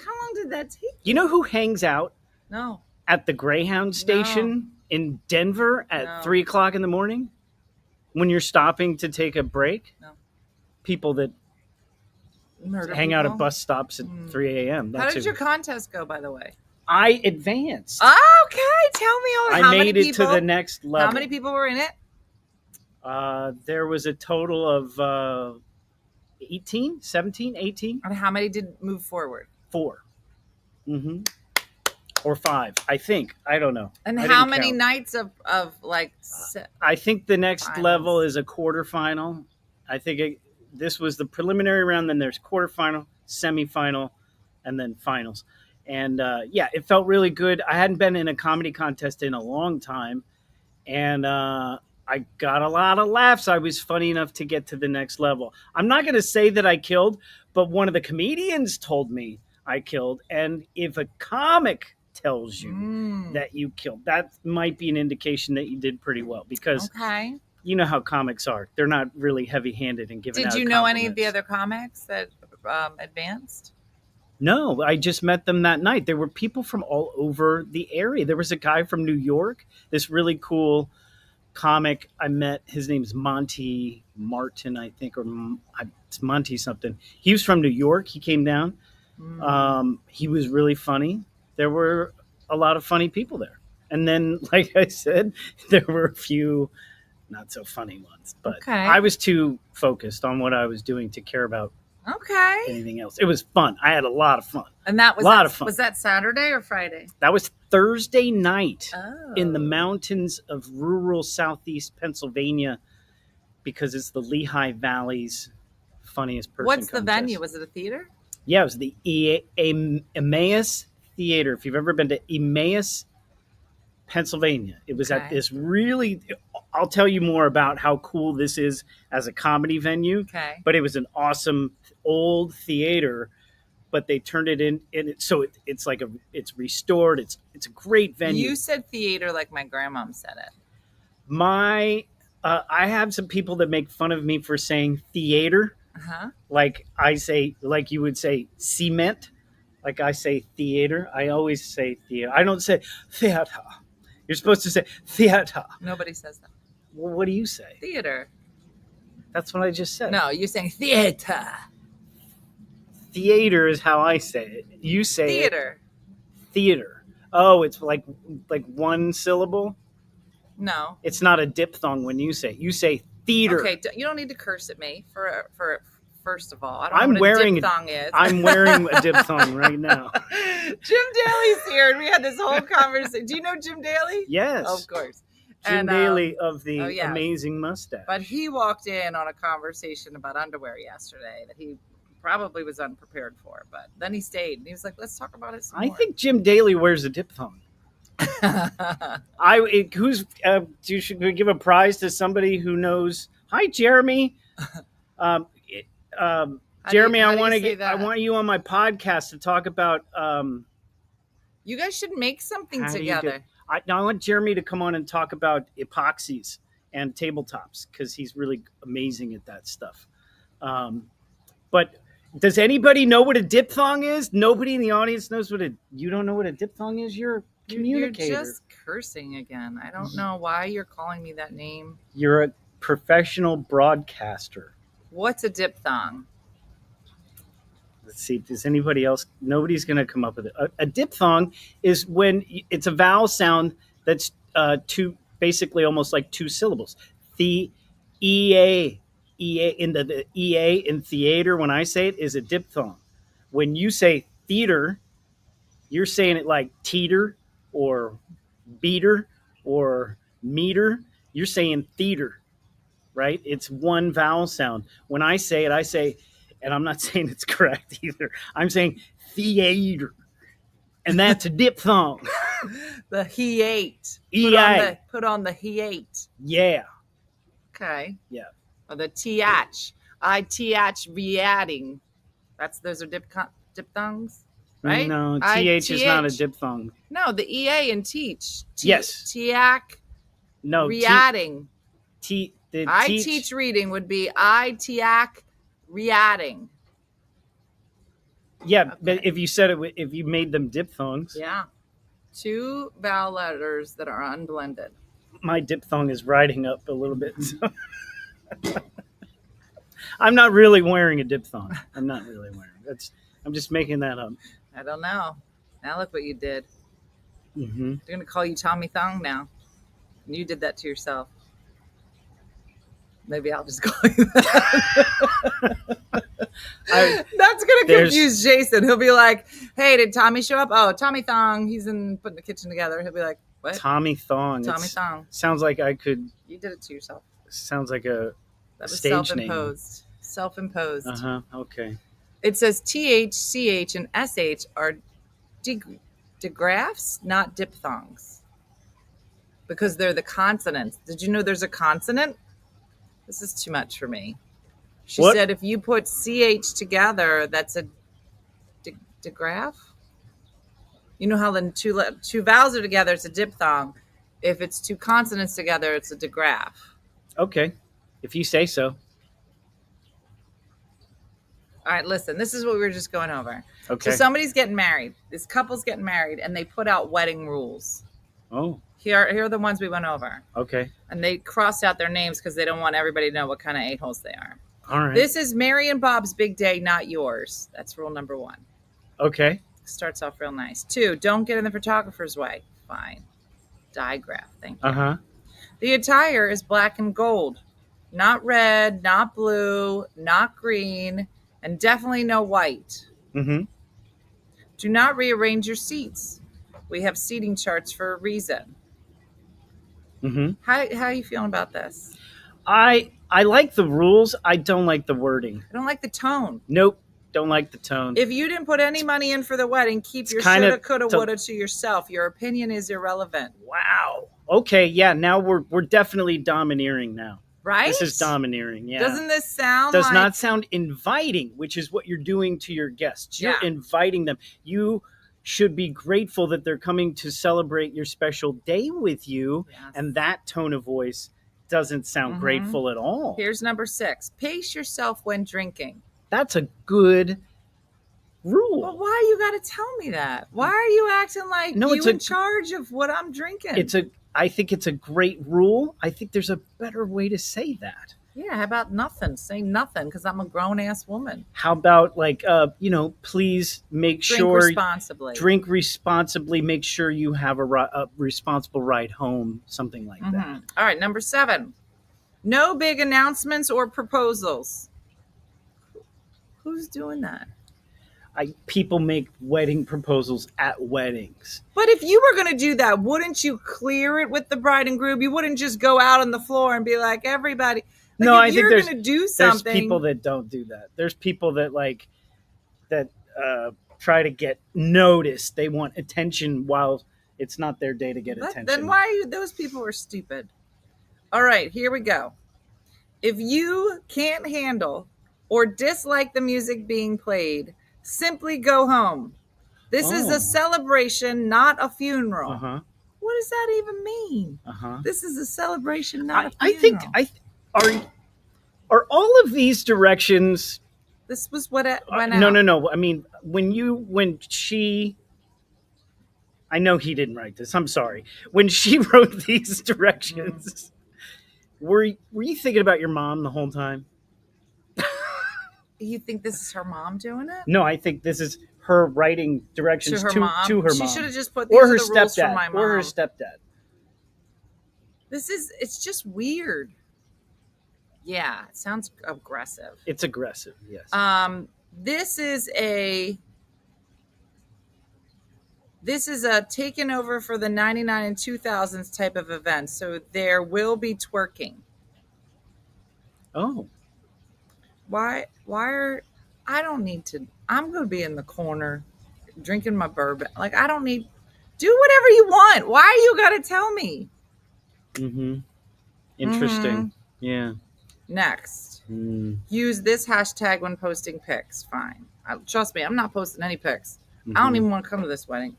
How long did that take? You know who hangs out? No. At the Greyhound station in Denver at 3 o'clock in the morning when you're stopping to take a break? No. People that hang out at bus stops at 3 a.m. How did your contest go, by the way? I advanced. Okay, tell me all. I made it to the next level. How many people were in it? There was a total of 18, 17, 18. And how many did move forward? 4. Mm-hmm. Or 5, I think. I don't know. And how many nights of like? I think the next level is a quarterfinal. I think this was the preliminary round. Then there's quarterfinal, semifinal, and then finals. And it felt really good. I hadn't been in a comedy contest in a long time, and I got a lot of laughs. I was funny enough to get to the next level. I'm not going to say that I killed, but one of the comedians told me I killed. And if a comic tells you that you killed, that might be an indication that you did pretty well, because you know how comics are. They're not really heavy-handed in giving out compliments. Did you know any of the other comics that advanced? No, I just met them that night. There were people from all over the area. There was a guy from New York, this really cool comic I met. His name's Monty Martin, I think, or it's Monty something. He was from New York. He came down. He was really funny. There were a lot of funny people there. And then, like I said, there were a few not so funny ones. But I was too focused on what I was doing to care about anything else. It was fun. I had a lot of fun. And that was a lot of fun. Was that Saturday or Friday? That was Thursday night in the mountains of rural southeast Pennsylvania, because it's the Lehigh Valley's funniest person What's the contest. venue? Was it a theater? Yeah, it was the Emmaus Theater. If you've ever been to Emmaus, Pennsylvania, it was at Okay. this really. I'll tell you more about how cool this is as a comedy venue. Okay. But it was an awesome old theater, but they turned it in, so it's like it's restored. It's a great venue. You said theater like my grandmom said it. I have some people that make fun of me for saying theater. Uh-huh. Like I say, like you would say cement. Like I say theater. I always say theater. I don't say theater. You're supposed to say theater. Nobody says that. Well, what do you say? Theater. That's what I just said. No, you're saying theater. Theater is how I say it. You say Theater. theater. Oh, it's like one syllable. No. It's not a diphthong when you say it. You say theater. Okay, you don't need to curse at me for first of all. I don't I'm know what wearing a diphthong is. I'm wearing a diphthong right now. Jim Daly's here, and we had this whole conversation. Do you know Jim Daly? Yes. Of course. Jim Daly of the yeah. amazing mustache. But he walked in on a conversation about underwear yesterday that he probably was unprepared for. But then he stayed, and he was like, let's talk about it some I more. think Jim Daly wears a diphthong. You should give a prize to somebody who knows. Hi, Jeremy. Jeremy, I want you on my podcast to talk about. You guys should make something how do you together. I want Jeremy to come on and talk about epoxies and tabletops because he's really amazing at that stuff. But does anybody know what a diphthong is? Nobody in the audience knows what you don't know what a diphthong is? You're a communicator. You're just cursing again. I don't know why you're calling me that name. You're a professional broadcaster. What's a diphthong? Let's see. Does anybody else? Nobody's going to come up with it. A diphthong is when it's a vowel sound that's basically almost like two syllables. The EA in the EA in theater, when I say it, is a diphthong. When you say theater, you're saying it like teeter or beater or meter. You're saying theater, right? It's one vowel sound. When I say it, I say, and I'm not saying it's correct either. I'm saying theater, and that's a diphthong. The he ate. EA. Put on the he ate. Yeah. Okay. Yeah. Or the th. I th re-adding. Those are diphthongs, right? No, th is not a diphthong. No, the ea in teach. Yes. Tiac. No. Re-adding. I teach reading would be I tiac re-adding. Yeah, Okay. but if you said it, if you made them diphthongs, Yeah. Two vowel letters that are unblended. my diphthong is riding up a little bit. So. I'm not really wearing a diphthong. I'm just making that up. I don't know. Now look what you did. Mm-hmm. They're going to call you Tommy Thong now. And you did that to yourself. Maybe I'll just call you that. That's going to confuse Jason. He'll be like, hey, did Tommy show up? Oh, Tommy Thong. He's putting the kitchen together. He'll be like, what? Tommy Thong. Tommy Thong. Sounds like I could. You did it to yourself. Sounds like a That was stage self-imposed. name. Self-imposed. Uh-huh. Okay. It says TH, CH, and SH are digraphs, not diphthongs. Because they're the consonants. Did you know there's a consonant? This is too much for me. She said if you put CH together, that's a digraph? You know how the two vowels are together, it's a diphthong. If it's two consonants together, it's a digraph. Okay. If you say so. All right, listen, this is what we were just going over. Okay. So somebody's getting married. This couple's getting married, and they put out wedding rules. Oh. Here are the ones we went over. Okay. And they crossed out their names because they don't want everybody to know what kind of a-holes they are. All right. This is Mary and Bob's big day, not yours. That's rule number 1. Okay. Starts off real nice. 2, don't get in the photographer's way. Fine. Digraph. Thank you. Uh-huh. The attire is black and gold. Not red, not blue, not green, and definitely no white. Mm-hmm. Do not rearrange your seats. We have seating charts for a reason. Mm-hmm. How are you feeling about this? I like the rules. I don't like the wording. I don't like the tone. Nope. Don't like the tone. If you didn't put any money in for the wedding, keep your kinda shoulda, coulda, woulda to yourself. Your opinion is irrelevant. Wow. Okay, yeah, now we're definitely domineering now. Right? This is domineering, yeah. Doesn't this sound Does like... not sound inviting, which is what you're doing to your guests. You're Yeah. inviting them. You should be grateful that they're coming to celebrate your special day with you, Yes. and that tone of voice doesn't sound grateful at all. Here's number 6. Pace yourself when drinking. That's a good rule. Well, why you got to tell me that? Why are you acting like it's in charge of what I'm drinking? I think it's a great rule. I think there's a better way to say that. Yeah, how about nothing? Say nothing because I'm a grown-ass woman. How about please make Drink sure responsibly. Drink responsibly. Make sure you have a responsible ride home. Something like that. All right, number 7. No big announcements or proposals. Who's doing that? People make wedding proposals at weddings. But if you were going to do that, wouldn't you clear it with the bride and groom? You wouldn't just go out on the floor and be like, everybody. Like, No, if I think you're going to do something. There's people that don't do that. There's people that try to get noticed. They want attention while it's not their day to get attention. Then why are you? Those people are stupid. All right, here we go. If you can't handle or dislike the music being played, simply go home. This is a celebration, not a funeral. What does that even mean? This is a celebration, not a funeral. Are all of these directions? This was what it went out. No. I mean, I know he didn't write this. I'm sorry. When she wrote these directions, were you thinking about your mom the whole time? You think this is her mom doing it? No, I think this is her writing directions to her mom. She should have just put these or are her the rules for my stepdad. mom. Or her stepdad. It's just weird. Yeah, it sounds aggressive. It's aggressive, yes. This is a taken over for the 99 and 2000s type of event. So there will be twerking. Oh. Why I don't need to. I'm going to be in the corner drinking my bourbon. Like, I don't need, do whatever you want. Why you got to tell me? Interesting. Yeah. Next. Use this hashtag when posting pics. Fine. Trust me, I'm not posting any pics. I don't even want to come to this wedding.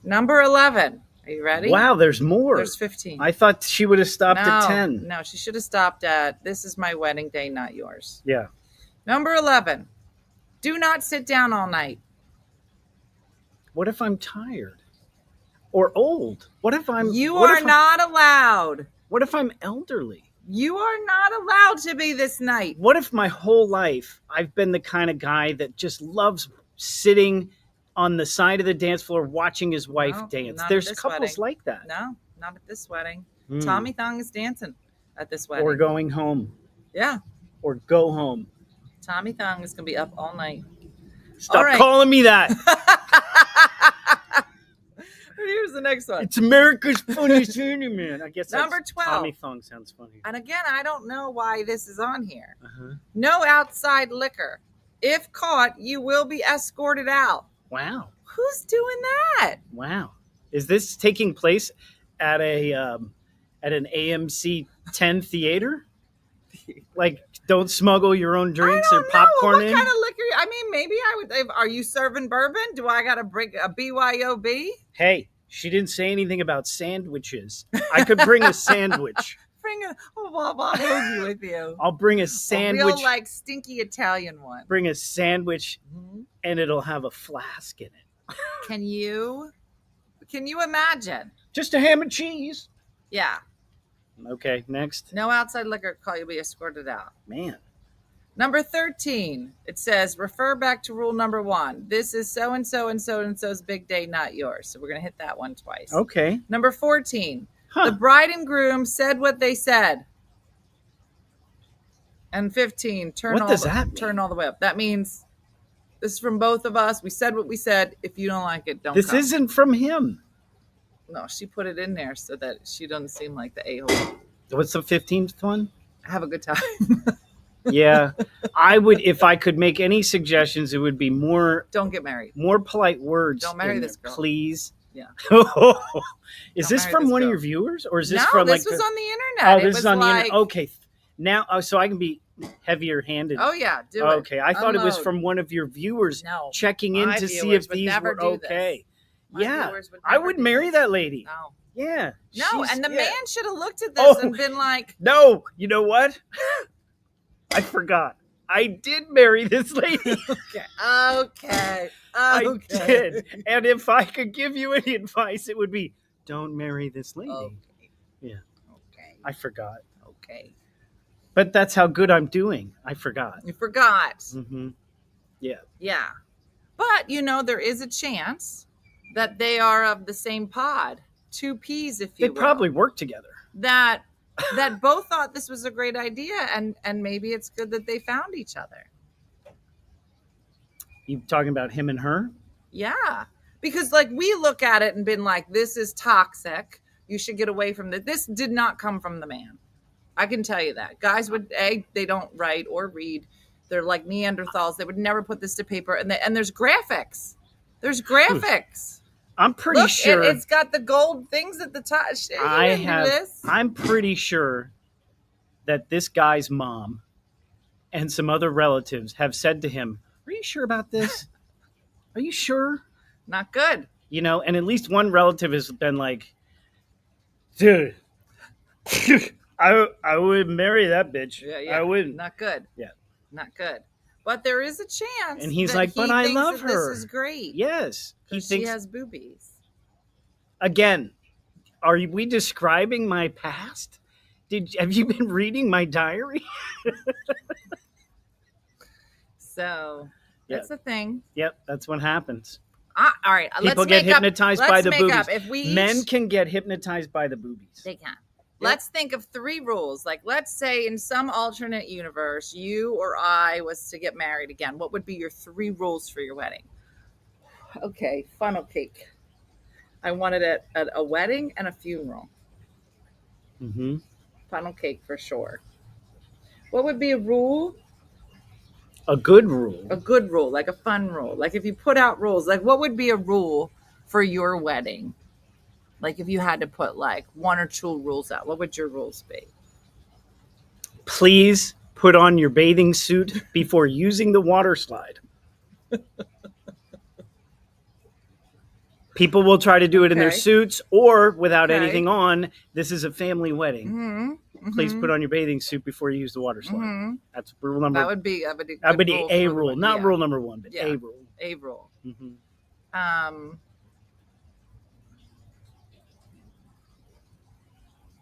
Number 11. Are you ready? Wow, there's more. There's 15. I thought she would have stopped at 10. No, she should have stopped at, this is my wedding day, not yours. Yeah. Number 11. Do not sit down all night. What if I'm tired? Or old? What if I'm... You are not allowed. What if I'm elderly? You are not allowed to be this night. What if my whole life I've been the kind of guy that just loves sitting on the side of the dance floor watching his wife dance? Not There's at this couples wedding. like that. No, not at this wedding. Tommy Thong is dancing at this wedding. Or going home. Yeah. Or go home. Tommy Thong is going to be up all night. Stop calling me that. Here's the next one. It's America's funniest man. I guess Number 12. Tommy Thong sounds funny. And again, I don't know why this is on here. No outside liquor. If caught, you will be escorted out. Wow. Who's doing that? Wow. Is this taking place at an AMC 10 theater? Like, don't smuggle your own drinks or popcorn what in? kind of liquor? I mean, maybe I would. Are you serving bourbon? Do I got to bring a BYOB? Hey, she didn't say anything about sandwiches. I could bring a sandwich. Bring a hoagie with you. I'll bring a sandwich. A real, like, stinky Italian one. Bring a sandwich, and it'll have a flask in it. Can you imagine? Just a ham and cheese. Yeah. Okay, next. No outside liquor call, you'll be escorted out. Man. Number 13, it says, refer back to rule number 1. This is so-and-so and so-and-so's big day, not yours. So we're going to hit that one twice. Okay. Number 14, the bride and groom said what they said. And 15, turn all the way up. That means this is from both of us. We said what we said. If you don't like it, don't This come. isn't from him. No, she put it in there so that she doesn't seem like the a-hole. What's the 15th one? Have a good time. Yeah, I would, if I could make any suggestions, it would be more Don't get married. more polite words. Don't marry in this there, girl. please. Yeah. Is Don't this marry from this one of girl. your viewers, or is this No, from this like was the, on the internet. Oh, It this is was on the like, internet. Okay, now so I can be heavier-handed. Oh yeah, do it. Okay, I thought it was Unload. from one of your viewers No, checking in my to see viewers if would these never were do this. okay. My Yeah, viewers would I never would do marry this. that lady. No. Yeah. No, she's- and the yeah. man should have looked at this Oh. and been like, No, you know what? I forgot. I did marry this lady. okay. I did. And if I could give you any advice, it would be don't marry this lady. Okay. Yeah. Okay. I forgot. Okay. But that's how good I'm doing. I forgot. You forgot. Mm-hmm. Yeah. Yeah. But, there is a chance that they are of the same pod. Two peas, if you They will. probably work together. That both thought this was a great idea, and maybe it's good that they found each other. You talking about him and her? Yeah. Because, like, we look at it and been like, this is toxic. You should get away from this. This did not come from the man. I can tell you that. Guys they don't write or read. They're like Neanderthals. They would never put this to paper. And there's graphics. There's graphics. I'm pretty sure. It's got the gold things at the top. I'm pretty sure that this guy's mom and some other relatives have said to him, "Are you sure about this? Are you sure?" Not good. And at least one relative has been like, "Dude, I would marry that bitch. Yeah. I wouldn't." Not good. Yeah. Not good. But there is a chance. And he's that like, he "But I thinks love that her." This is great. Yes. He 'Cause thinks she has boobies. again. Are we describing my past? Have you been reading my diary? So that's the thing. Yep, that's what happens. All right. People let's get make hypnotized up, by let's the make boobies. Up. If we Men can get hypnotized by the boobies. They can. Let's think of 3 rules. Like, let's say in some alternate universe, you or I was to get married again. What would be your 3 rules for your wedding? Okay, funnel cake. I want it at a wedding and a funeral. Mm-hmm. Funnel cake for sure. What would be a rule? A good rule. A good rule, like a fun rule. Like if you put out rules, like what would be a rule for your wedding? Like if you had to put like 1 or 2 rules out, what would your rules be? Please put on your bathing suit before using the water slide. People will try to do it in their Okay. suits or without Okay. anything on. This is a family wedding. Mm-hmm. Please put on your bathing suit before you use the water slide. Mm-hmm. That's rule number. That would be a rule, not rule number 1, but Yeah. a rule. A rule. Mm-hmm.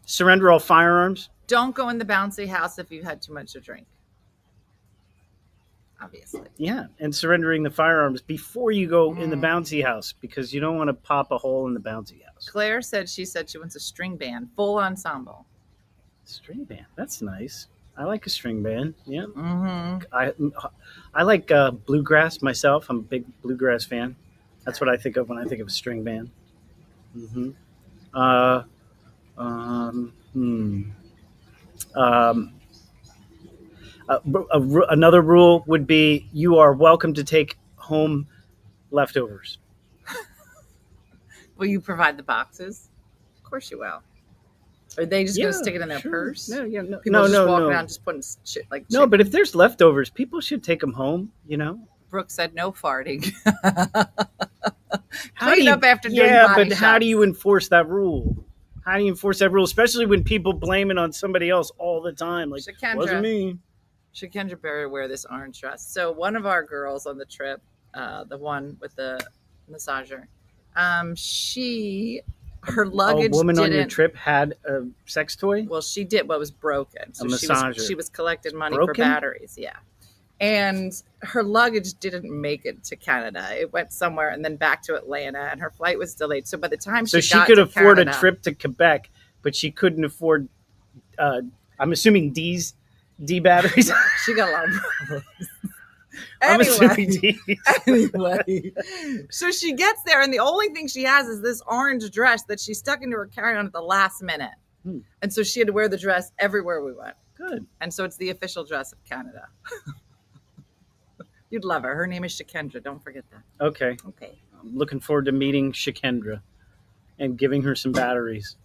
Surrender all firearms. Don't go in the bouncy house if you've had too much to drink. Obviously. Yeah, and surrendering the firearms before you go in the bouncy house because you don't want to pop a hole in the bouncy house. Claire said she wants a string band, full ensemble. String band, that's nice. I like a string band. Yeah, Mm-hmm. I like bluegrass myself. I'm a big bluegrass fan. That's what I think of when I think of a string band. Mm-hmm. Another rule would be you are welcome to take home leftovers. Will you provide the boxes? Of course you will. Or they just going to stick it in their purse? No, yeah, no, People just walk no. around just putting shit like No, but if there's leftovers, people should take them home. Brooke said no farting. How Clean do you, up after doing yeah, body but how shots. do you enforce that rule? How do you enforce that rule, especially when people blame it on somebody else all the time? Like, wasn't me. Should Kendra Berry wear this orange dress? So one of our girls on the trip, the one with the massager, her luggage. A woman didn't, on your trip had a sex toy? Well, she did, but it was broken. So massager. she was collecting money Broken? for batteries. Yeah. And her luggage didn't make it to Canada. It went somewhere and then back to Atlanta, and her flight was delayed. So by the time So she she got could to afford Canada, a trip to Quebec, but she couldn't afford, I'm assuming D batteries. she got a lot of problems. I'm assuming D's. Anyway, so she gets there, and the only thing she has is this orange dress that she stuck into her carry-on at the last minute. And so she had to wear the dress everywhere we went Good. And so it's the official dress of Canada. You'd love her. Her name is Shakendra. Don't forget that. Okay. Okay. I'm looking forward to meeting Shakendra and giving her some batteries.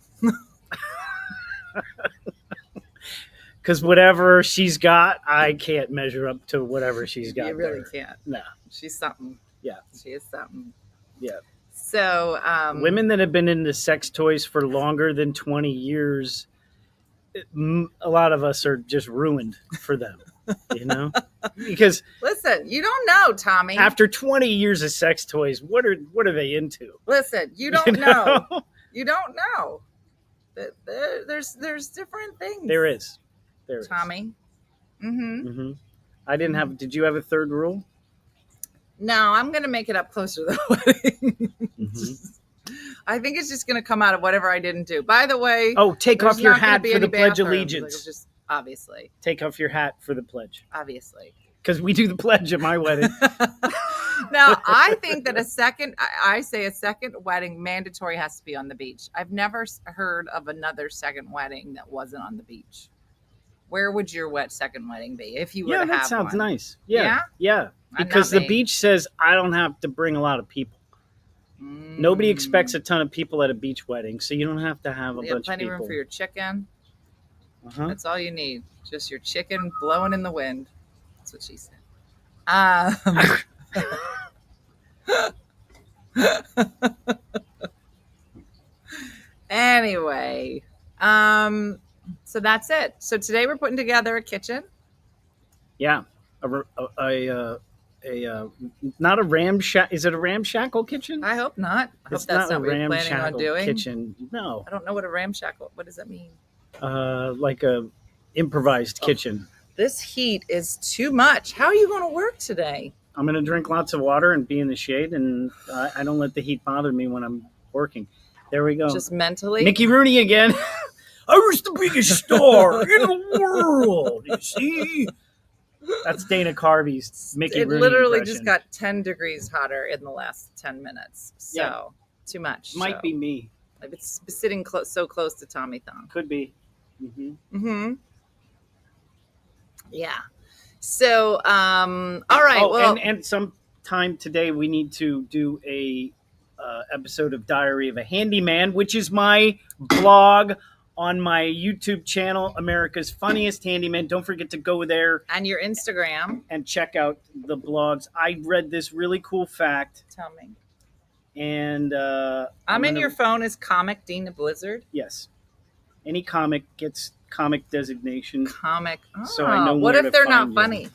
Because whatever she's got, I can't measure up to whatever she's got. You really there. can't. No. She's something. Yeah. She is something. Yeah. So women that have been into sex toys for longer than 20 years, a lot of us are just ruined for them, you know? Because listen, you don't know, Tommy. after 20 years of sex toys, what are they into? Listen, you don't know. You don't know. There's different things. There is. Tommy. Mm-hmm. Mm-hmm. I didn't have. Did you have a third rule? No, I'm going to make it up closer to the wedding. Mm-hmm. I think it's just going to come out of whatever I didn't do. By the way, take off your hat for the Pledge of bathrooms. Allegiance. Like, just obviously. Take off your hat for the pledge. Obviously. Because we do the pledge at my wedding. Now, I think that a second wedding mandatory has to be on the beach. I've never heard of another second wedding that wasn't on the beach. Where would your second wedding be if you were to have one? Yeah, that sounds nice. Yeah. Yeah? Because the beach says I don't have to bring a lot of people. Nobody expects a ton of people at a beach wedding, so you don't have to have a bunch of people. Plenty room for your chicken. Uh-huh. That's all you need. Just your chicken blowing in the wind. That's what she said. Anyway, so that's it. So today we're putting together a kitchen. Yeah, not a ramshackle. Is it a ramshackle kitchen? I hope not. I hope It's that's not not a what you're planning on ramshackle doing. kitchen. No, I don't know what a ramshackle. What does that mean? Like a improvised kitchen. This heat is too much. How are you going to work today? I'm going to drink lots of water and be in the shade, and I don't let the heat bother me when I'm working. There we go. Just mentally? Mickey Rooney again. I was the biggest star in the world, you see? That's Dana Carvey's Mickey Rooney It literally impression. just got 10 degrees hotter in the last 10 minutes. So, too much. Might be me. It's sitting so close to Tommy Thong. Could be. Mm-hmm. Mm-hmm. Yeah. So, all right. Oh, and sometime today we need to do a episode of Diary of a Handyman, which is my blog on my YouTube channel, America's Funniest Handyman. Don't forget to go there. And your Instagram. And check out the blogs. I read this really cool fact. Tell me. And I'm in your phone as Comic Dean of Blizzard. Yes. Any comic gets comic designation. Comic. Oh, so I know what where if to they're find not funny?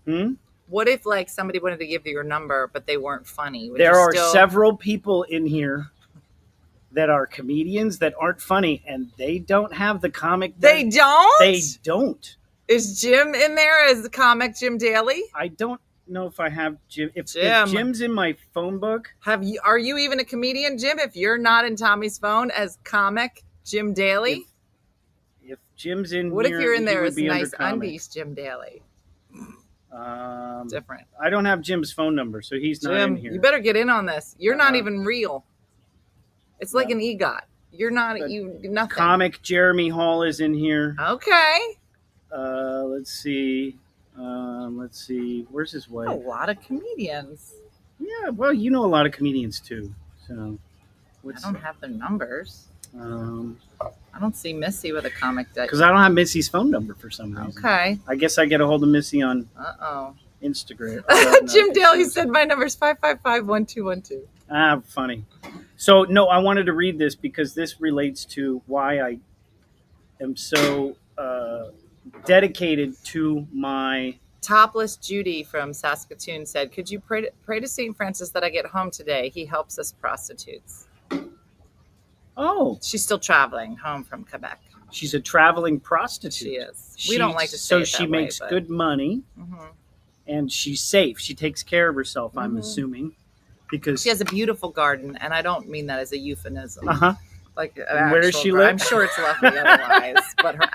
You. What if like somebody wanted to give you your number, but they weren't funny? There are several people in here that are comedians that aren't funny, and they don't have the comic. They don't? They don't. Is Jim in there as the comic Jim Daly? I don't know if I have Jim. If Jim. Jim's in my phone book. Are you even a comedian, Jim, if you're not in Tommy's phone as comic Jim Daly? If Jim's in what here, if you're in there as as nice undies Jim Daly? Different. I don't have Jim's phone number, so he's not in here. You better get in on this. You're not even real. It's like an EGOT. You're not nothing. Comic Jeremy Hall is in here. Okay. Let's see. Where's his wife? A lot of comedians. Yeah, well, you know a lot of comedians too. So I don't have their numbers. I don't see Missy with a comic deck. Because I don't have Missy's phone number for some reason. Okay. I guess I get a hold of Missy on Instagram. Jim Daly said my number is 555-1212. Ah, funny. So, no, I wanted to read this because this relates to why I am so dedicated to my... Topless Judy from Saskatoon said, could you pray to St. Francis that I get home today? He helps us prostitutes. Oh. She's still traveling home from Quebec. She's a traveling prostitute. She is. We don't like to say it that she way, makes good money, and she's safe. She takes care of herself, I'm assuming. Because she has a beautiful garden, and I don't mean that as a euphemism. Like where does she live? I'm sure it's lovely otherwise, but her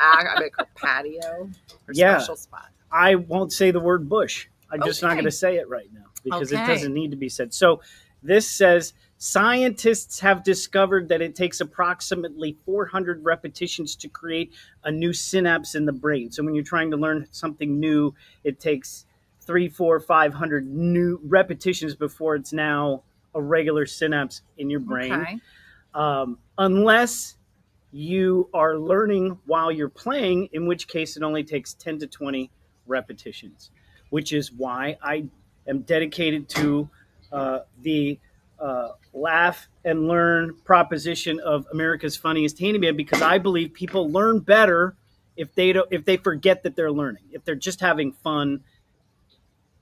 patio, her special spot. I won't say the word bush. I'm just not going to say it right now because it doesn't need to be said. So this says Scientists have discovered that it takes approximately 400 repetitions to create a new synapse in the brain. So when you're trying to learn something new, it takes 300, 400, 500 new repetitions before it's now a regular synapse in your brain. Okay. Unless you are learning while you're playing, in which case it only takes 10 to 20 repetitions, which is why I am dedicated to the laugh and learn proposition of America's Funniest Handyman, because I believe people learn better if they forget that they're learning. If they're just having fun,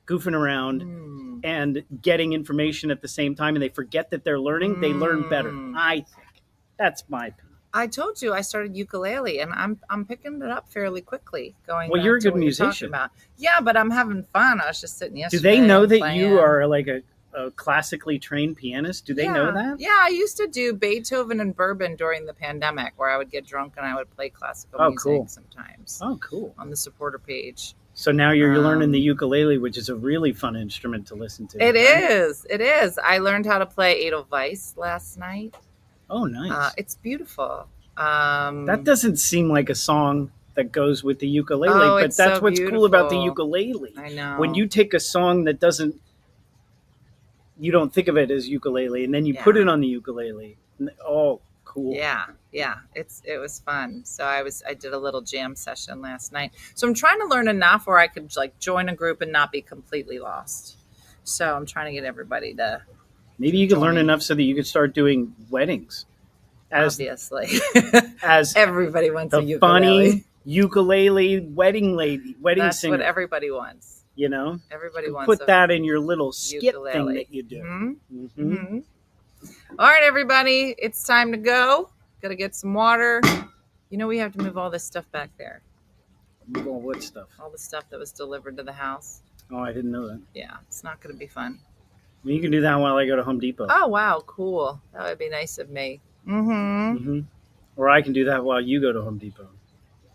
goofing around and getting information at the same time, and they forget that they're learning, they learn better. I think that's my opinion. I told you I started ukulele, and I'm picking it up fairly quickly. Going Well, back you're a to good what musician. About. Yeah, but I'm having fun. I was just sitting Do yesterday. they know that playing. you are like a classically trained pianist? Do they know that? Yeah, I used to do Beethoven and bourbon during the pandemic, where I would get drunk and I would play classical music cool. sometimes. Oh, cool. On the supporter page. So now you're learning the ukulele, which is a really fun instrument to listen to. It right? is. It is. I learned how to play Edelweiss last night. Oh, nice. It's beautiful. That doesn't seem like a song that goes with the ukulele, but it's that's so what's cool about the beautiful. ukulele. I know. When you take a song that doesn't, you don't think of it as ukulele, and then you put it on the ukulele. Oh, cool. Yeah. It was fun. So I did a little jam session last night. So I'm trying to learn enough where I could like join a group and not be completely lost. So I'm trying to get everybody to. Maybe you could learn enough so that you could start doing weddings. Obviously, as everybody wants the a ukulele. funny ukulele wedding That's singer. what everybody wants. You know, everybody wants. Put that in your little skit ukulele thing that you do. Mm-hmm. All right, everybody, it's time to go. Got to get some water. You know, we have to move all this stuff back there. Move all what stuff? All the stuff that was delivered to the house. Oh, I didn't know that. Yeah, it's not going to be fun. Well, you can do that while I go to Home Depot. Oh, wow, cool. That would be nice of me. Or I can do that while you go to Home Depot.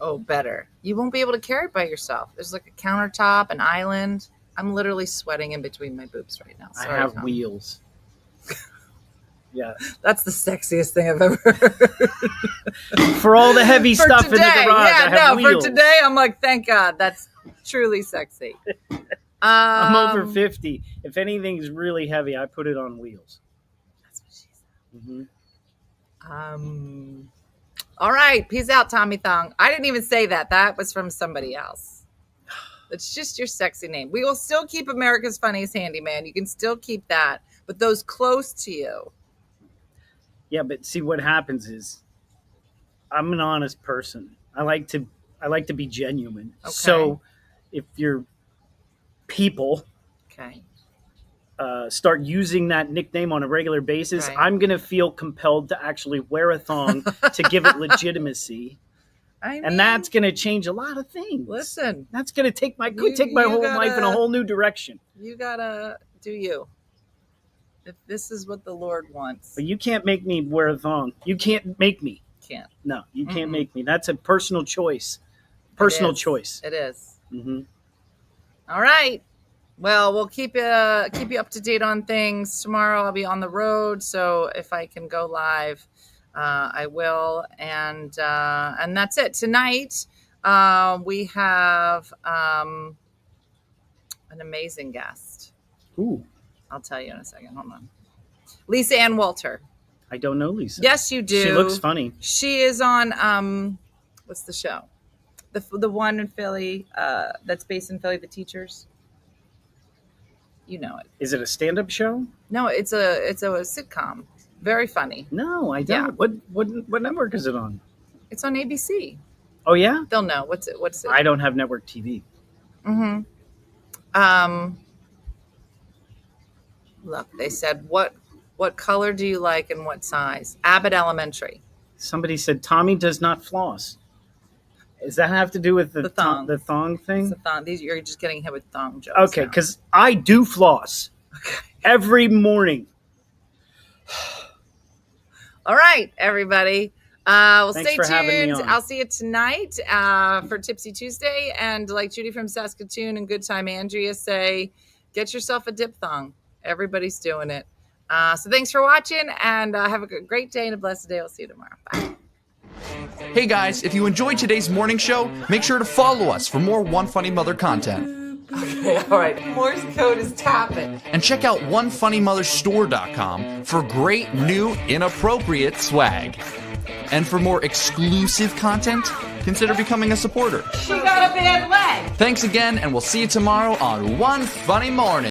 Oh, better. You won't be able to carry it by yourself. There's like a countertop, an island. I'm literally sweating in between my boobs right now. Sorry, I have Tom. wheels. Yeah. That's the sexiest thing I've ever heard. For all the heavy stuff today, in the garage, I have wheels. for today, I'm like, thank God. That's truly sexy. I'm over 50. If anything's really heavy, I put it on wheels. That's what she said. All right. Peace out, Tommy Thong. I didn't even say that. That was from somebody else. It's just your sexy name. We will still keep America's Funniest Handyman. You can still keep that. But those close to you. Yeah, but see what happens is I'm an honest person. I like to be genuine. Okay. So if your people start using that nickname on a regular basis, Right. I'm going to feel compelled to actually wear a thong to give it legitimacy. And that's going to change a lot of things. Listen. That's going to take my whole life in a whole new direction. You got to do you. If this is what the Lord wants. But you can't make me wear a thong. You can't make me. Can't. No, you can't make me. That's a personal choice. Personal choice. It is. All right. Well, we'll keep you up to date on things. Tomorrow I'll be on the road, so if I can go live, I will. And that's it. Tonight we have an amazing guest. Ooh. I'll tell you in a second. Hold on. Lisa Ann Walter. I don't know Lisa. Yes, you do. She looks funny. She is on what's the show? The one in Philly that's based in Philly, The Teachers. You know it. Is it a stand-up show? No, it's a sitcom. Very funny. No, I don't. Yeah. What network is it on? It's on ABC. Oh yeah? They'll know. What's it? I don't have network TV. Look, they said what color do you like and what size? Abbott Elementary. Somebody said Tommy does not floss. Does that have to do with the thong? The thong thing? It's a thong. You're just getting hit with thong jokes. Okay, because I do floss every morning. All right, everybody. Well, Thanks stay for having me tuned. on. I'll see you tonight for Tipsy Tuesday. And like Judy from Saskatoon and Good Time Andrea say, get yourself a diphthong. Everybody's doing it. So thanks for watching, and have a great day and a blessed day. We'll see you tomorrow. Bye. Hey guys, if you enjoyed today's morning show, make sure to follow us for more One Funny Mother content. Okay, all right. Morse code is tapping. And check out OneFunnyMotherStore.com for great new inappropriate swag. And for more exclusive content, consider becoming a supporter. She got a bad leg. Thanks again, and we'll see you tomorrow on One Funny Morning.